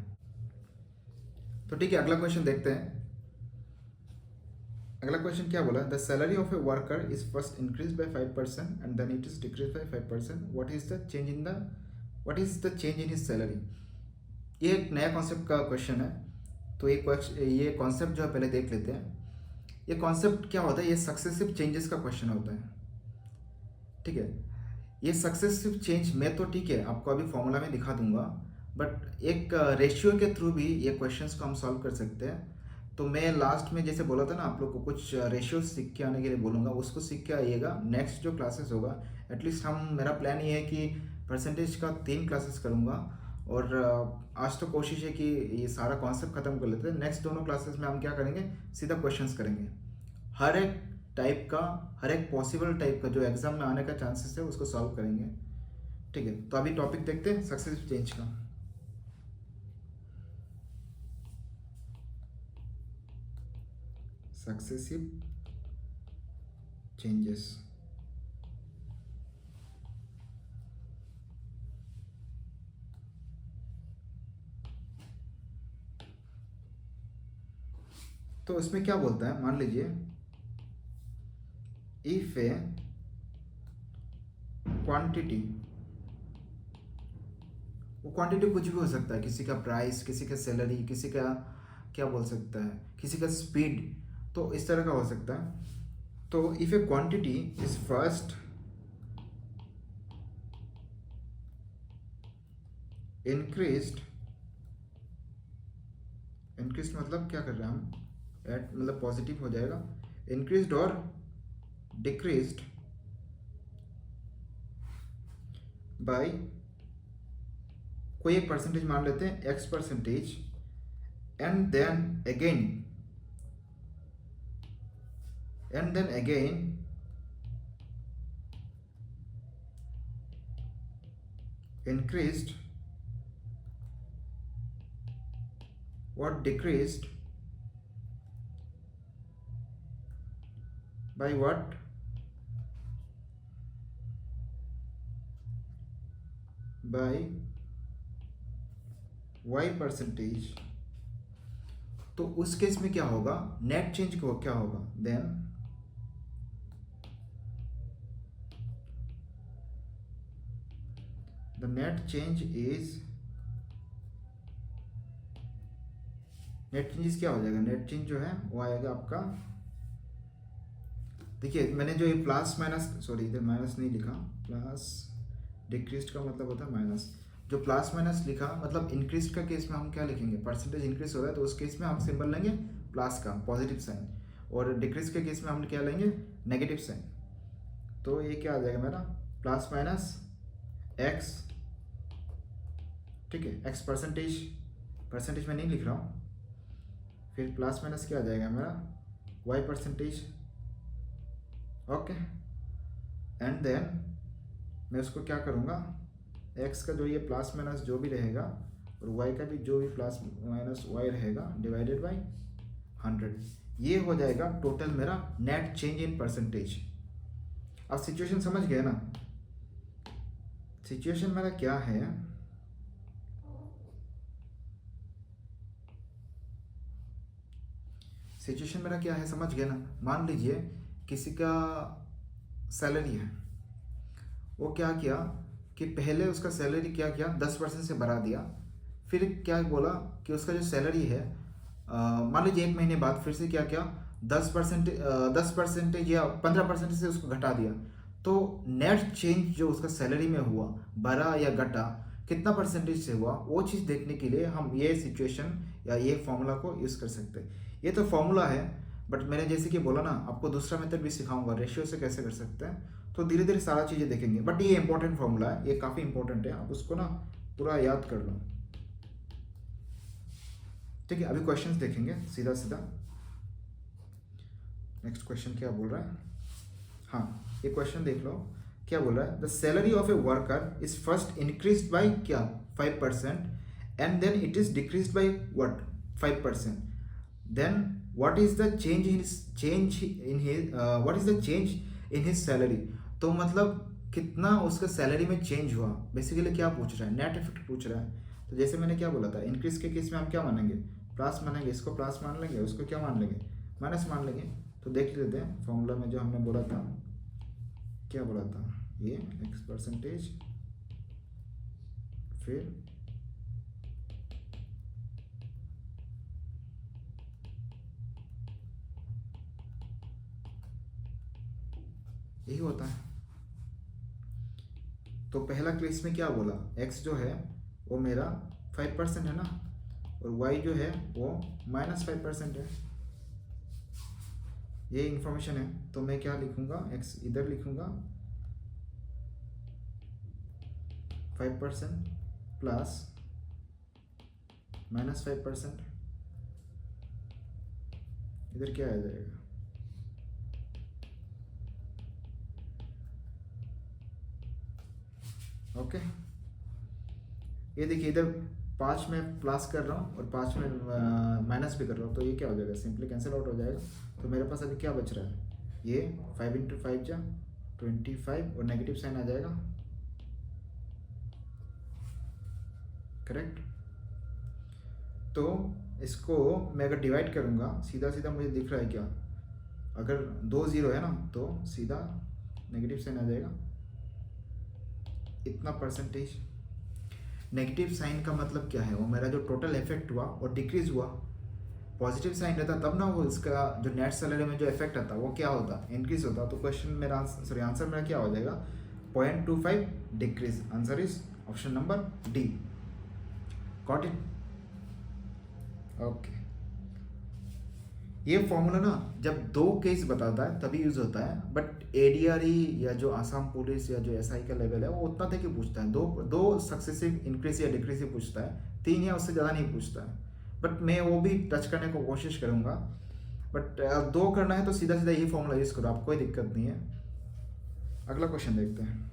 A: तो ठीक है, अगला क्वेश्चन देखते हैं। अगला क्वेश्चन क्या बोला, the salary of a worker is first increase by 5% and then it is decrease by 5%, what is the change in his salary. ये एक नया कॉन्सेप्ट का क्वेश्चन है। तो ये कॉन्सेप्ट जो है पहले देख लेते हैं। ये कॉन्सेप्ट क्या होता है, ये सक्सेसिव चेंजेस का क्वेश्चन होता है। ठीक है, ये सक्सेसिव चेंज मैं तो ठीक है आपको अभी फॉर्मूला में दिखा दूंगा, बट एक रेशियो के थ्रू भी ये क्वेश्चंस को हम सॉल्व कर सकते हैं। तो मैं लास्ट में जैसे बोला था ना, आप लोग को कुछ रेशियो सीख के आने के लिए बोलूँगा, उसको सीख के आइएगा। नेक्स्ट जो क्लासेस होगा, एटलीस्ट मेरा प्लान ये है कि परसेंटेज का 3 क्लासेस करूँगा, और आज तो कोशिश है कि ये सारा कॉन्सेप्ट खत्म कर लेते हैं। नेक्स्ट दोनों क्लासेस में हम क्या करेंगे, सीधा क्वेश्चंस करेंगे। हर एक पॉसिबल टाइप का जो एग्जाम में आने का चांसेस है उसको सॉल्व करेंगे। ठीक है, तो अभी टॉपिक देखते हैं सक्सेसिव चेंज का। सक्सेसिव चेंजेस, तो इसमें क्या बोलता है, मान लीजिए इफ ए क्वांटिटी, वो क्वांटिटी कुछ भी हो सकता है, किसी का प्राइस, किसी का सैलरी, किसी का क्या बोल सकता है, किसी का स्पीड, तो इस तरह का हो सकता है। तो if A quantity is first increased मतलब क्या कर रहे हैं हम, एट मतलब पॉजिटिव हो जाएगा, इंक्रीज्ड और डिक्रीज्ड बाय कोई एक परसेंटेज मान लेते हैं, x%, and then again increased or decreased by what, by y%। तो उस केस में क्या होगा, नेट चेंज को क्या होगा, देन द नेट चेंज क्या हो जाएगा, नेट चेंज जो है वो आएगा आपका, देखिए मैंने जो ये प्लस माइनस, सॉरी इधर माइनस नहीं लिखा, प्लस डिक्रीज का मतलब होता है माइनस, जो प्लस माइनस लिखा मतलब इंक्रीज का केस में हम क्या लिखेंगे, परसेंटेज इंक्रीज हो रहा है तो उस केस में हम सिंबल लेंगे प्लस का पॉजिटिव साइन, और डिक्रीज के केस में हम क्या लेंगे, नेगेटिव साइन। तो ये क्या आ जाएगा मेरा, प्लस माइनस एक्स, ठीक है, एक्स परसेंटेज में नहीं लिख रहा हूँ, फिर प्लस माइनस क्या आ जाएगा मेरा, y%, ओके, एंड देन मैं उसको क्या करूँगा, x का जो ये प्लस माइनस जो भी रहेगा और y का भी जो भी प्लस माइनस y रहेगा डिवाइडेड बाय 100, ये हो जाएगा टोटल मेरा नेट चेंज इन परसेंटेज। अब सिचुएशन समझ गए ना, सिचुएशन मेरा क्या है, सिचुएशन मेरा क्या है समझ गए ना। मान लीजिए किसी का सैलरी है, वो क्या किया कि पहले उसका सैलरी क्या किया 10% से बढ़ा दिया, फिर क्या बोला कि उसका जो सैलरी है मान लीजिए 1 महीने बाद फिर से क्या किया 10% या 15% से उसको घटा दिया, तो नेट चेंज जो उसका सैलरी में हुआ, बढ़ा या घटा, कितना परसेंटेज से हुआ, वो चीज़ देखने के लिए हम ये सिचुएशन या ये फॉर्मूला को यूज़ कर सकते हैं। ये तो फॉर्मूला है, बट मैंने जैसे कि बोला ना, आपको दूसरा मेथड भी सिखाऊंगा रेशियो से कैसे कर सकते हैं, तो धीरे धीरे सारा चीज़ें देखेंगे। बट ये इंपॉर्टेंट फॉर्मूला है, ये काफ़ी इंपॉर्टेंट है, आप उसको ना पूरा याद कर लो। ठीक है, अभी क्वेश्चंस देखेंगे सीधा सीधा। नेक्स्ट क्वेश्चन क्या बोल रहा है, हाँ ये क्वेश्चन देख लो, क्या बोल रहा है, the salary of a worker is first increase by क्या 5% and then it is decrease by what 5%, then what is the change in his salary. तो मतलब कितना उसका सैलरी में चेंज हुआ, बेसिकली क्या पूछ रहा है, नेट इफेक्ट पूछ रहा है। तो जैसे मैंने क्या बोला था, इंक्रीज के केस में हम क्या मानेंगे, प्लस मानेंगे, इसको प्लस मान लेंगे, उसको क्या मान लेंगे, माइनस मान लेंगे। तो देख लेते हैं फॉर्मूला में जो हमने बोला था, क्या बोला था, ये x%, फिर यही होता है। तो पहला केस में क्या बोला, x जो है वो मेरा 5% है ना, और y जो है वो -5% है, ये इंफॉर्मेशन है। तो मैं क्या लिखूंगा, x इधर लिखूंगा 5% प्लस -5%, इधर क्या आ जाएगा, ओके। ये देखिए इधर 5 में प्लस कर रहा हूँ और 5 में माइनस भी कर रहा हूँ, तो ये क्या हो जाएगा, सिंपली कैंसिल आउट हो जाएगा। तो मेरे पास अभी क्या बच रहा है, ये 5 × 5 जा 25 और नेगेटिव साइन आ जाएगा, करेक्ट। तो इसको मैं अगर डिवाइड करूँगा सीधा सीधा मुझे दिख रहा है क्या, अगर 2 0 है ना तो सीधा नेगेटिव साइन आ जाएगा, इतना परसेंटेज। नेगेटिव साइन का मतलब क्या है, वो मेरा जो टोटल इफेक्ट हुआ और डिक्रीज हुआ। पॉजिटिव साइन रहता तब ना वो इसका जो नेट सैलरी में जो इफेक्ट आता वो क्या होता, इंक्रीज होता। तो क्वेश्चन मेरा आंसर मेरा क्या हो जाएगा, 0.25 decrease. Answer is option number D, got it, okay. ये फॉर्मूला ना जब 2 केस बताता है तभी यूज होता है, बट एडीआरई या जो आसाम पुलिस या जो एसआई का लेवल है वो उतना तक ही पूछता है, दो सक्सेसिव इंक्रीज या डिक्रीज ही पूछता है, 3 या उससे ज़्यादा नहीं पूछता है। बट मैं वो भी टच करने को कोशिश करूँगा, बट 2 करना है तो सीधा सीधा यही फॉर्मूला यूज़ करो, आप कोई दिक्कत नहीं है। अगला क्वेश्चन देखते हैं,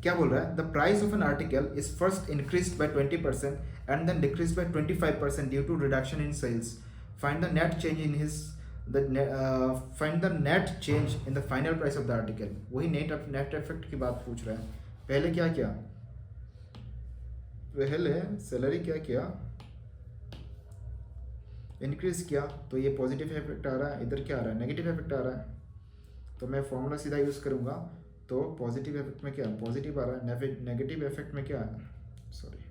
A: क्या बोल रहा है, the price of an article is first increase by 20% and then decrease by 25% due to reduction in sales, find the net change in his find the net change in the final price of the article. वही net effect की बात पूछ रहा है। पहले क्या किया, पहले सैलरी क्या किया, इंक्रीज किया, तो ये पॉजिटिव इफेक्ट आ रहा है, इधर क्या आ रहा है, नेगेटिव इफेक्ट आ रहा है। तो मैं फॉर्मूला सीधा यूज़ करूँगा, तो पॉजिटिव इफेक्ट में क्या पॉजिटिव आ रहा है, नेगेटिव इफेक्ट में क्या, सॉरी,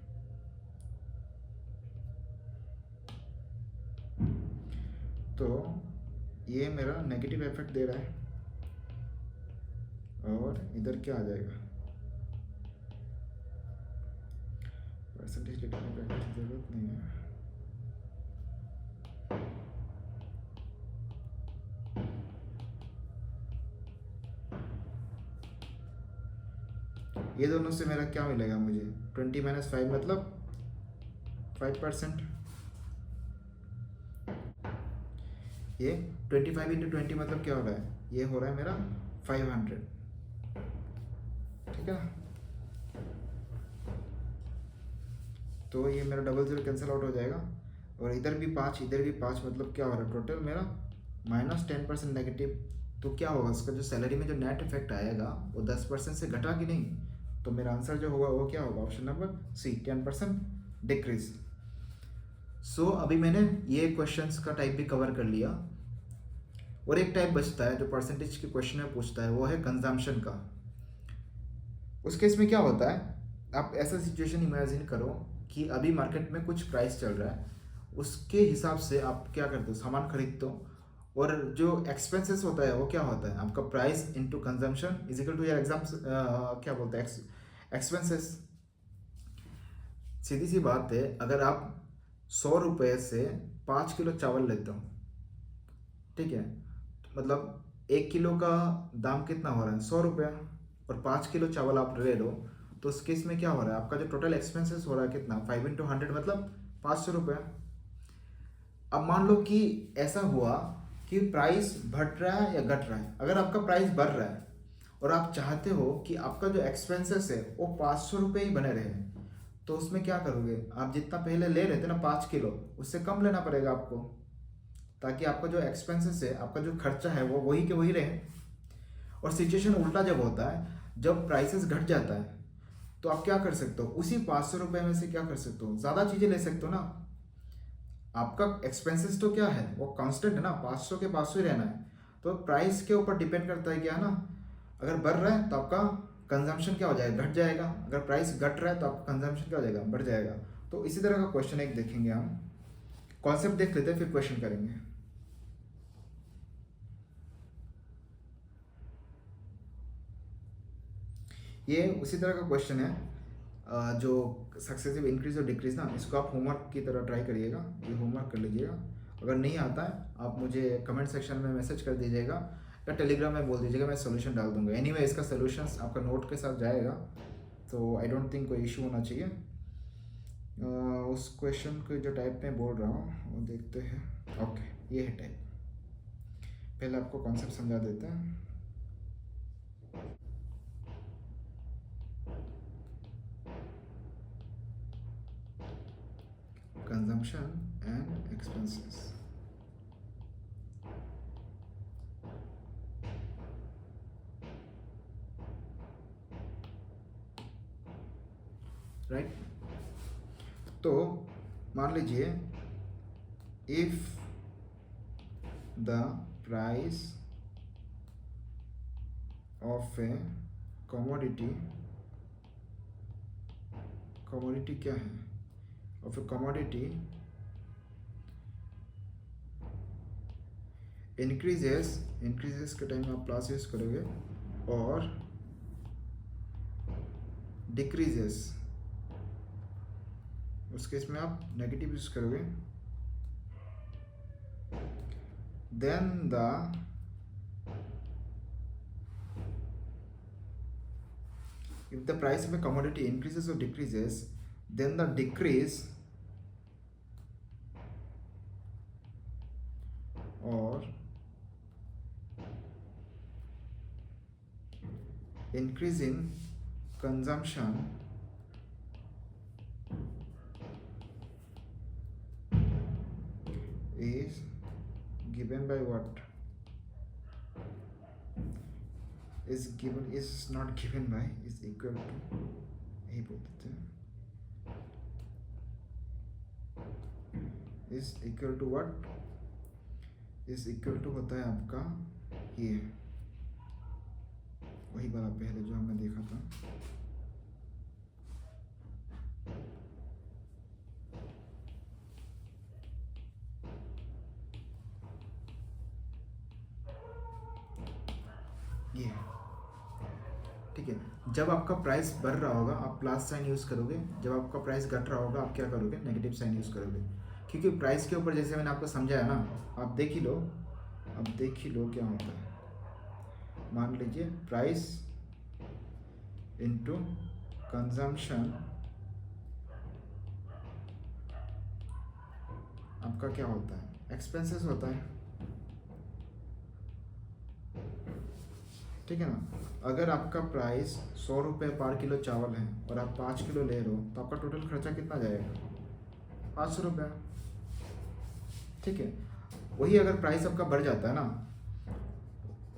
A: तो ये मेरा नेगेटिव इफेक्ट दे रहा है, और इधर क्या आ जाएगा, परसेंटेज लिखने की जरूरत नहीं है। ये दोनों से मेरा क्या मिलेगा मुझे, 20 - 5 मतलब 5%। ये 25 × 20 मतलब क्या हो रहा है, ये हो रहा है मेरा 500, ठीक है ना। तो ये मेरा 00 कैंसिल आउट हो जाएगा, और इधर भी 5 इधर भी 5, मतलब क्या हो रहा है, टोटल मेरा -10% नेगेटिव। तो क्या होगा, उसका जो सैलरी में जो नेट इफेक्ट आएगा वो 10% से घटा कि नहीं, तो मेरा आंसर जो होगा वो क्या होगा, ऑप्शन नंबर सी, 10% डिक्रीज। सो अभी मैंने ये क्वेश्चंस का टाइप भी कवर कर लिया, और एक टाइप बचता है जो परसेंटेज के क्वेश्चन में पूछता है, वो है कंजम्पशन का। उस केस में क्या होता है, आप ऐसा सिचुएशन इमेजिन करो कि अभी मार्केट में कुछ प्राइस चल रहा है, उसके हिसाब से आप क्या करते हो, सामान खरीदते हो, और जो एक्सपेंसेस होता है वो क्या होता है, आपका price into consumption is equal to your exam, क्या बोलते हैं, एक्सपेंसेस। सीधी सी बात है, अगर आप 100 रुपये से 5 किलो चावल लेते हो, ठीक है, मतलब 1 किलो का दाम कितना हो रहा है, 100 रुपया, और 5 किलो चावल आप ले लो, तो उस केस में क्या हो रहा है, आपका जो टोटल एक्सपेंसेस हो रहा है कितना, 5 × 100 मतलब 500 रुपया। अब मान लो कि ऐसा हुआ कि प्राइस बढ़ रहा है या घट रहा है। अगर आपका प्राइस बढ़ रहा है और आप चाहते हो कि आपका जो एक्सपेंसेस है वो 500 रुपये ही बने रहे, तो उसमें क्या करोगे, आप जितना पहले ले रहे थे ना 5 किलो, उससे कम लेना पड़ेगा आपको, ताकि आपका जो एक्सपेंसेस है, आपका जो खर्चा है वो वही के वही रहे। और सिचुएशन उल्टा जब होता है, जब प्राइसेस घट जाता है, तो आप क्या कर सकते हो, उसी 500 रुपये में से क्या कर सकते हो, ज़्यादा चीज़ें ले सकते हो ना। आपका एक्सपेंसेस तो क्या है, वो कांस्टेंट है ना, 500 के 500 ही रहना है। तो प्राइस के ऊपर डिपेंड करता है क्या है ना, अगर बढ़ रहा है तो आपका कंजम्पशन क्या हो जाएगा, घट जाएगा। अगर प्राइस घट रहा है तो आपका कंजम्पशन क्या हो जाएगा, बढ़ जाएगा। तो इसी तरह का क्वेश्चन एक देखेंगे हम, कॉन्सेप्ट देख लेते हैं फिर क्वेश्चन करेंगे। ये उसी तरह का क्वेश्चन है, जो सक्सेसिव इंक्रीज और डिक्रीज ना, इसको आप होमवर्क की तरह ट्राई करिएगा, ये होमवर्क कर लीजिएगा। अगर नहीं आता है आप मुझे कमेंट सेक्शन में मैसेज कर दीजिएगा या टेलीग्राम में बोल दीजिएगा, मैं सोल्यूशन डाल दूंगा। एनीवे इसका सोल्यूशंस आपका नोट के साथ जाएगा, तो आई डोंट थिंक कोई इशू होना चाहिए। उस क्वेश्चन को जो टाइप में बोल रहा हूँ वो देखते हैं। ओके, ये है टाइप। पहले आपको कॉन्सेप्ट समझा देते हैं। Consumption and expenses. राइट, तो मान लीजिए if the price of a commodity क्या है, ऑफ ए कमोडिटी इंक्रीजेस के टाइम आप प्लस यूज करोगे, और डिक्रीजेस उस केस में आप नेगेटिव यूज करोगे, then the if the price of a commodity increases or decreases, then the decrease or increase in consumption is given by what, is not given by, is equal to, यही बोल देते हैं, is equal to what, is equal to होता है आपका ये वही वाला पहले जो हमने देखा था, ये, ठीक है। जब आपका प्राइस बढ़ रहा होगा आप प्लस साइन यूज़ करोगे, जब आपका प्राइस घट रहा होगा आप क्या करोगे, नेगेटिव साइन यूज़ करोगे। क्योंकि प्राइस के ऊपर जैसे मैंने आपको समझाया ना, आप देख ही लो, अब देख ही लो क्या होता है। मान लीजिए प्राइस इनटू कंजम्पशन आपका क्या होता है, एक्सपेंसेस होता है, ठीक है ना। अगर आपका प्राइस 100 रुपये पर किलो चावल है और आप 5 किलो ले रहे हो, तो आपका टोटल खर्चा कितना जाएगा, 500 रुपया, ठीक है। वही अगर प्राइस आपका बढ़ जाता है ना,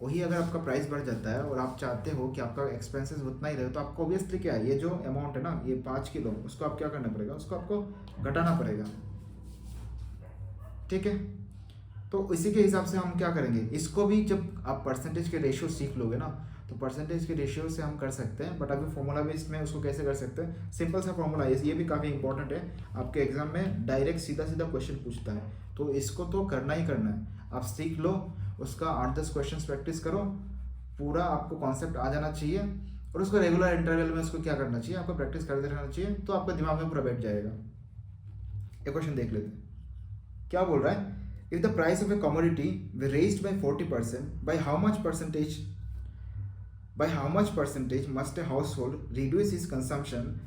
A: वही अगर आपका प्राइस बढ़ जाता है और आप चाहते हो कि आपका एक्सपेंसेस उतना ही रहे, तो आपको ऑब्वियसली क्या है, ये जो अमाउंट है ना, ये 5 किलो, उसको आप क्या करना पड़ेगा, उसको आपको घटाना पड़ेगा, ठीक है। तो इसी के हिसाब से हम क्या करेंगे, इसको भी जब आप परसेंटेज के रेशियो सीख लोगे ना, तो परसेंटेज के रेशियो से हम कर सकते हैं, बट अभी फॉर्मूला बेस्ड में उसको कैसे कर सकते हैं, सिंपल सा फॉर्मूला है, ये भी काफ़ी इंपॉर्टेंट है, आपके एग्जाम में डायरेक्ट सीधा सीधा क्वेश्चन पूछता है, तो इसको तो करना ही करना है, आप सीख लो, उसका 8-10 क्वेश्चन प्रैक्टिस करो, पूरा आपको कॉन्सेप्ट आ जाना चाहिए, और उसको रेगुलर इंटरवल में उसको क्या करना चाहिए, आपको प्रैक्टिस करते रहना चाहिए, तो आपका दिमाग में पूरा बैठ जाएगा। एक क्वेश्चन देख लेते हैं, क्या बोल रहा है, if the price of a commodity way raised bye 40%, by how much percentage must a household reduce its consumption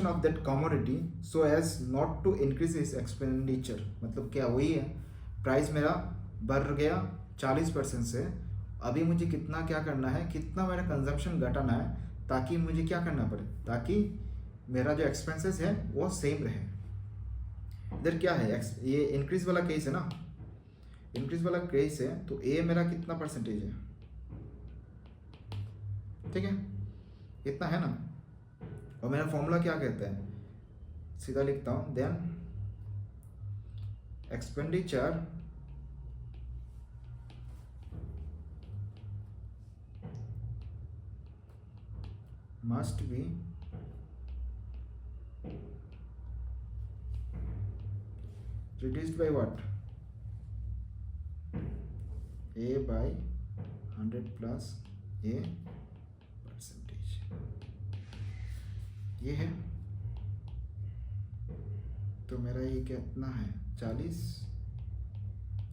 A: of that commodity so as not to increase its expenditure। मतलब क्या वही है, प्राइस मेरा बढ़ गया 40% से, अभी मुझे कितना क्या करना है, कितना मेरा कंजम्पशन घटाना है, ताकि मुझे क्या करना पड़े, ताकि मेरा जो एक्सपेंसेस है वो सेम रहे। इधर क्या है, ये इंक्रीज वाला केस है ना, इंक्रीज वाला केस है, तो ए मेरा कितना परसेंटेज है, ठीक है, इतना है ना, और मेरा फॉर्मूला क्या कहता है, सीधा लिखता हूं, then expenditure must be reduced by what, a by 100 plus a percentage, ये है, तो मेरा ये कितना है 40,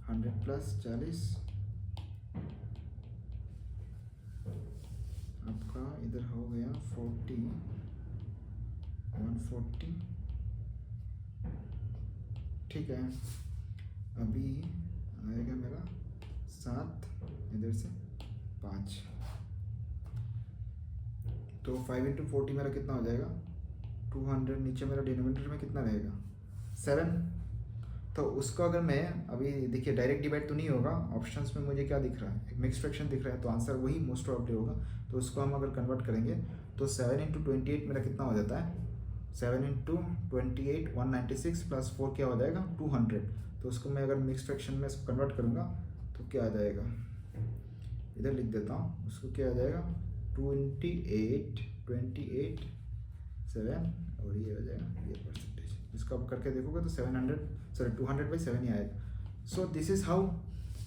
A: 100 प्लस 40, आपका इधर हो गया 40, 140, ठीक है, अभी आएगा मेरा 7, इधर से 5, तो 5 × 40 मेरा कितना हो जाएगा 200, नीचे मेरा डिनोमिनेटर में कितना रहेगा 7, तो उसको अगर मैं अभी देखिए डायरेक्ट डिवाइड तो नहीं होगा, ऑप्शंस में मुझे क्या दिख रहा है, एक मिक्स फ्रैक्शन दिख रहा है, तो आंसर वही मोस्ट प्रॉबेबली होगा, तो उसको हम अगर कन्वर्ट करेंगे तो 7 × 28 मेरा कितना हो जाता है, 7 × 28 196 प्लस 4 क्या हो जाएगा 200, तो उसको मैं अगर मिक्स फ्रैक्शन में इसको कन्वर्ट करूँगा तो क्या आ जाएगा, इधर लिख देता हूँ, उसको क्या आ जाएगा 28 7, और ये हो जाएगा ये परसेंटेज, इसको आप करके देखोगे तो 200/7 ही आएगा। सो दिस इज हाउ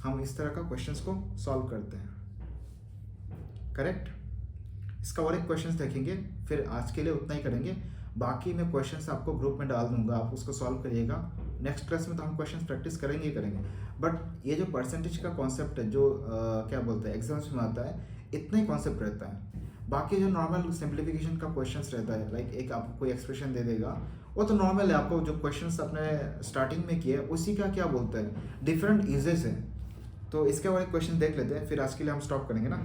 A: हम इस तरह का क्वेश्चंस को सॉल्व करते हैं, करेक्ट। इसका और एक क्वेश्चंस देखेंगे, फिर आज के लिए उतना ही करेंगे, बाकी मैं क्वेश्चंस आपको ग्रुप में डाल दूंगा, आप उसको सॉल्व करिएगा, नेक्स्ट क्लास में तो हम क्वेश्चंस प्रैक्टिस करेंगे ही करेंगे, बट ये जो परसेंटेज का कॉन्सेप्ट है, जो क्या बोलते हैं एग्जाम्स में आता है, इतना ही कॉन्सेप्ट रहता है, बाकी जो नॉर्मल सिंप्लीफिकेशन का क्वेश्चंस रहता है, लाइक एक आपको कोई एक्सप्रेशन दे देगा, वो तो नॉर्मल है, आपको जो क्वेश्चंस आपने स्टार्टिंग में किए उसी का क्या बोलते हैं डिफरेंट यूजेस है, तो इसके और एक क्वेश्चन देख लेते हैं, फिर आज के लिए हम स्टॉप करेंगे ना।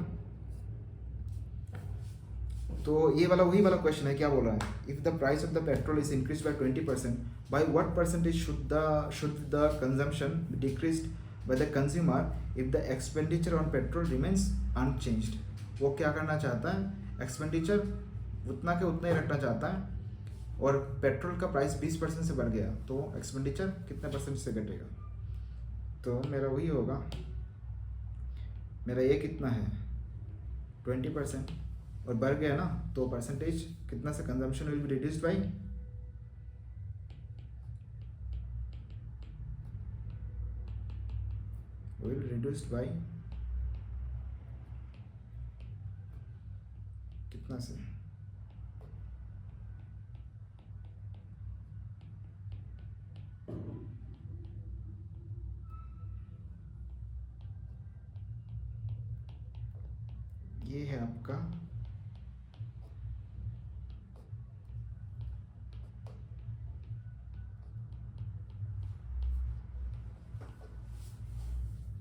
A: तो ये वाला वही वाला क्वेश्चन है, क्या बोल रहा है, if the price of the petrol is increase by 20%, by what percentage should the consumption decreased by the consumer if the expenditure on petrol remains unchanged. वो क्या करना चाहता है, एक्सपेंडिचर उतना के उतना ही रखना चाहता है, और पेट्रोल का प्राइस 20% से बढ़ गया तो एक्सपेंडिचर कितने परसेंट से घटेगा, तो मेरा वही होगा, मेरा ये कितना है 20%, और बढ़ गया ना, तो परसेंटेज कितना से consumption will be reduced by कितना से, ये है आपका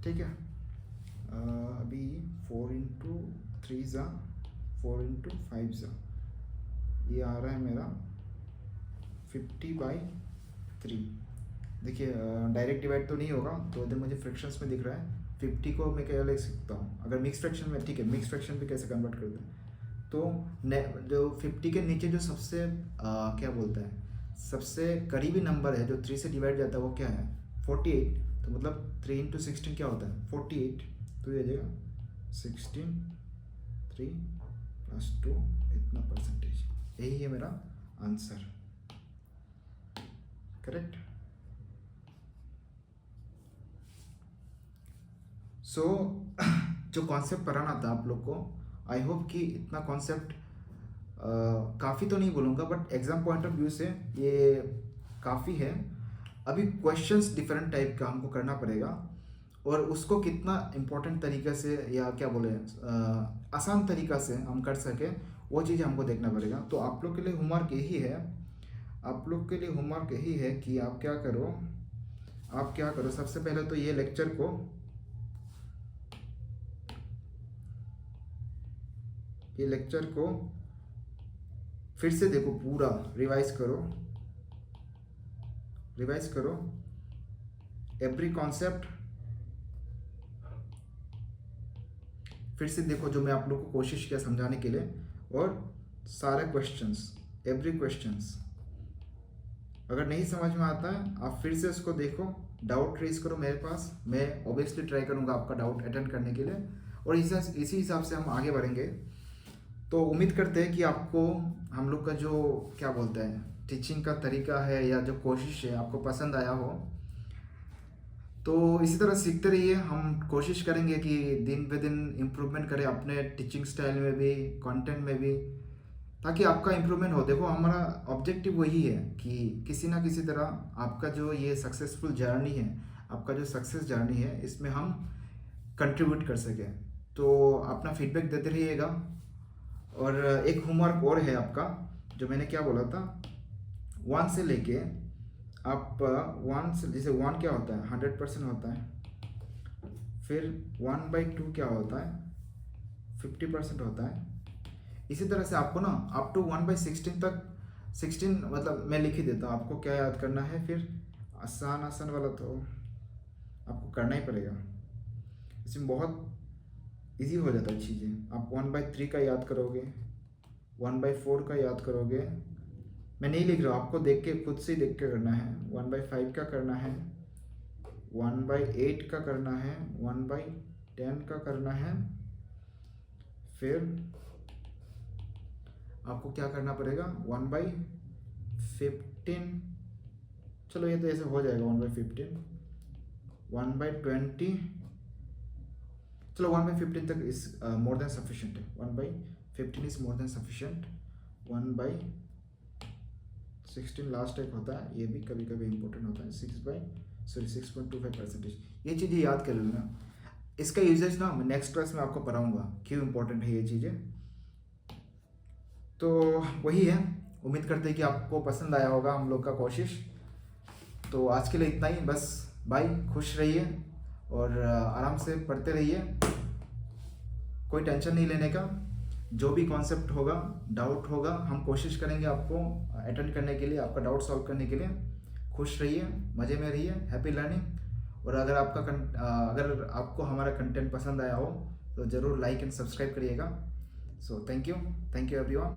A: ठीक है। अभी 4 × 3 ज़ा 4 × 5 ज़ा ये आ रहा है मेरा 50/3। देखिए डायरेक्ट डिवाइड तो नहीं होगा, तो इधर मुझे फ्रैक्शंस में दिख रहा है, 50 को मैं क्या लिख सकता हूँ, अगर मिक्स फ्रैक्शन में, ठीक है, मिक्स फ्रैक्शन भी कैसे कन्वर्ट करते हैं, तो जो 50 के नीचे जो सबसे क्या बोलते हैं सबसे करीबी नंबर है जो 3 से डिवाइड जाता है, वो क्या है 48, तो मतलब 3 × 16 क्या होता है 48, तो ये आ जाएगा 16 3+2 इतना परसेंटेज, यही है मेरा आंसर। करेक्ट। सो जो कॉन्सेप्ट पढ़ाना था आप लोग को, आई होप कि इतना कॉन्सेप्ट काफ़ी तो नहीं बोलूँगा, but exam point of view से ये काफ़ी है। अभी क्वेश्चंस डिफरेंट टाइप का हमको करना पड़ेगा, और उसको कितना इम्पोर्टेंट तरीके से या क्या बोले आसान तरीक़ा से हम कर सके, वो चीज़ हमको देखना पड़ेगा। तो आप लोग के लिए होमवर्क यही है, आप लोग के लिए होमवर्क यही है कि आप क्या करो, सबसे पहले तो ये लेक्चर को फिर से देखो, पूरा रिवाइज करो एवरी कॉन्सेप्ट फिर से देखो, जो मैं आप लोग को कोशिश किया समझाने के लिए, और सारे एवरी क्वेश्चंस अगर नहीं समझ में आता है आप फिर से उसको देखो, डाउट रेज करो मेरे पास, मैं ऑब्वियसली ट्राई करूँगा आपका डाउट अटेंड करने के लिए, और इसी हिसाब से हम आगे बढ़ेंगे। तो उम्मीद करते हैं कि आपको हम लोग का जो क्या बोलते हैं टीचिंग का तरीका है या जो कोशिश है आपको पसंद आया हो। तो इसी तरह सीखते रहिए, हम कोशिश करेंगे कि दिन ब दिन इम्प्रूवमेंट करें अपने टीचिंग स्टाइल में भी, कंटेंट में भी, ताकि आपका इम्प्रूवमेंट हो। देखो हमारा ऑब्जेक्टिव वही है कि किसी ना किसी तरह आपका जो ये सक्सेसफुल जर्नी है, आपका जो सक्सेस जर्नी है, इसमें हम कंट्रीब्यूट कर सकें। तो अपना फीडबैक देते रहिएगा। और एक होमवर्क और है आपका, जो मैंने क्या बोला था, 1 से लेके आप 1 से, जैसे 1 क्या होता है 100% होता है, फिर 1/2 क्या होता है 50% होता है। इसी तरह से आपको ना अप टू 1/16 तक, 16 मतलब मैं लिख ही देता हूँ, आपको क्या याद करना है, फिर आसान वाला तो आपको करना ही पड़ेगा, इसमें बहुत इजी हो जाता है चीज़ें। आप 1/3 का याद करोगे, 1/4 का याद करोगे, मैं नहीं लिख रहा हूँ, आपको देख के खुद से देख के करना है। 1/5 का करना है, 1/8 का करना है, 1/10 का करना है, फिर आपको क्या करना पड़ेगा 1/15, चलो ये तो ऐसे हो जाएगा 1/15, 1/20, चलो 1/15 तक इस मोर देन सफिशिएंट है, 1/15 is more than sufficient. 1/16 last type होता है, ये भी कभी कभी इंपॉर्टेंट होता है, 6.25%। ये चीज़ें याद कर लेना, इसका यूजेज ना मैं नेक्स्ट क्लास में आपको पढ़ाऊंगा क्यों इंपॉर्टेंट है ये चीज़ें। तो वही है, उम्मीद करते हैं कि आपको पसंद आया होगा हम लोग का कोशिश। तो आज के लिए इतना ही, बस बाय, खुश रहिए और आराम से पढ़ते रहिए, कोई टेंशन नहीं लेने का। जो भी कॉन्सेप्ट होगा, डाउट होगा, हम कोशिश करेंगे आपको अटेंड करने के लिए, आपका डाउट सॉल्व करने के लिए। खुश रहिए, मज़े में रहिए, हैप्पी लर्निंग। और अगर अगर आपको हमारा कंटेंट पसंद आया हो तो ज़रूर लाइक एंड सब्सक्राइब करिएगा। So thank you everyone.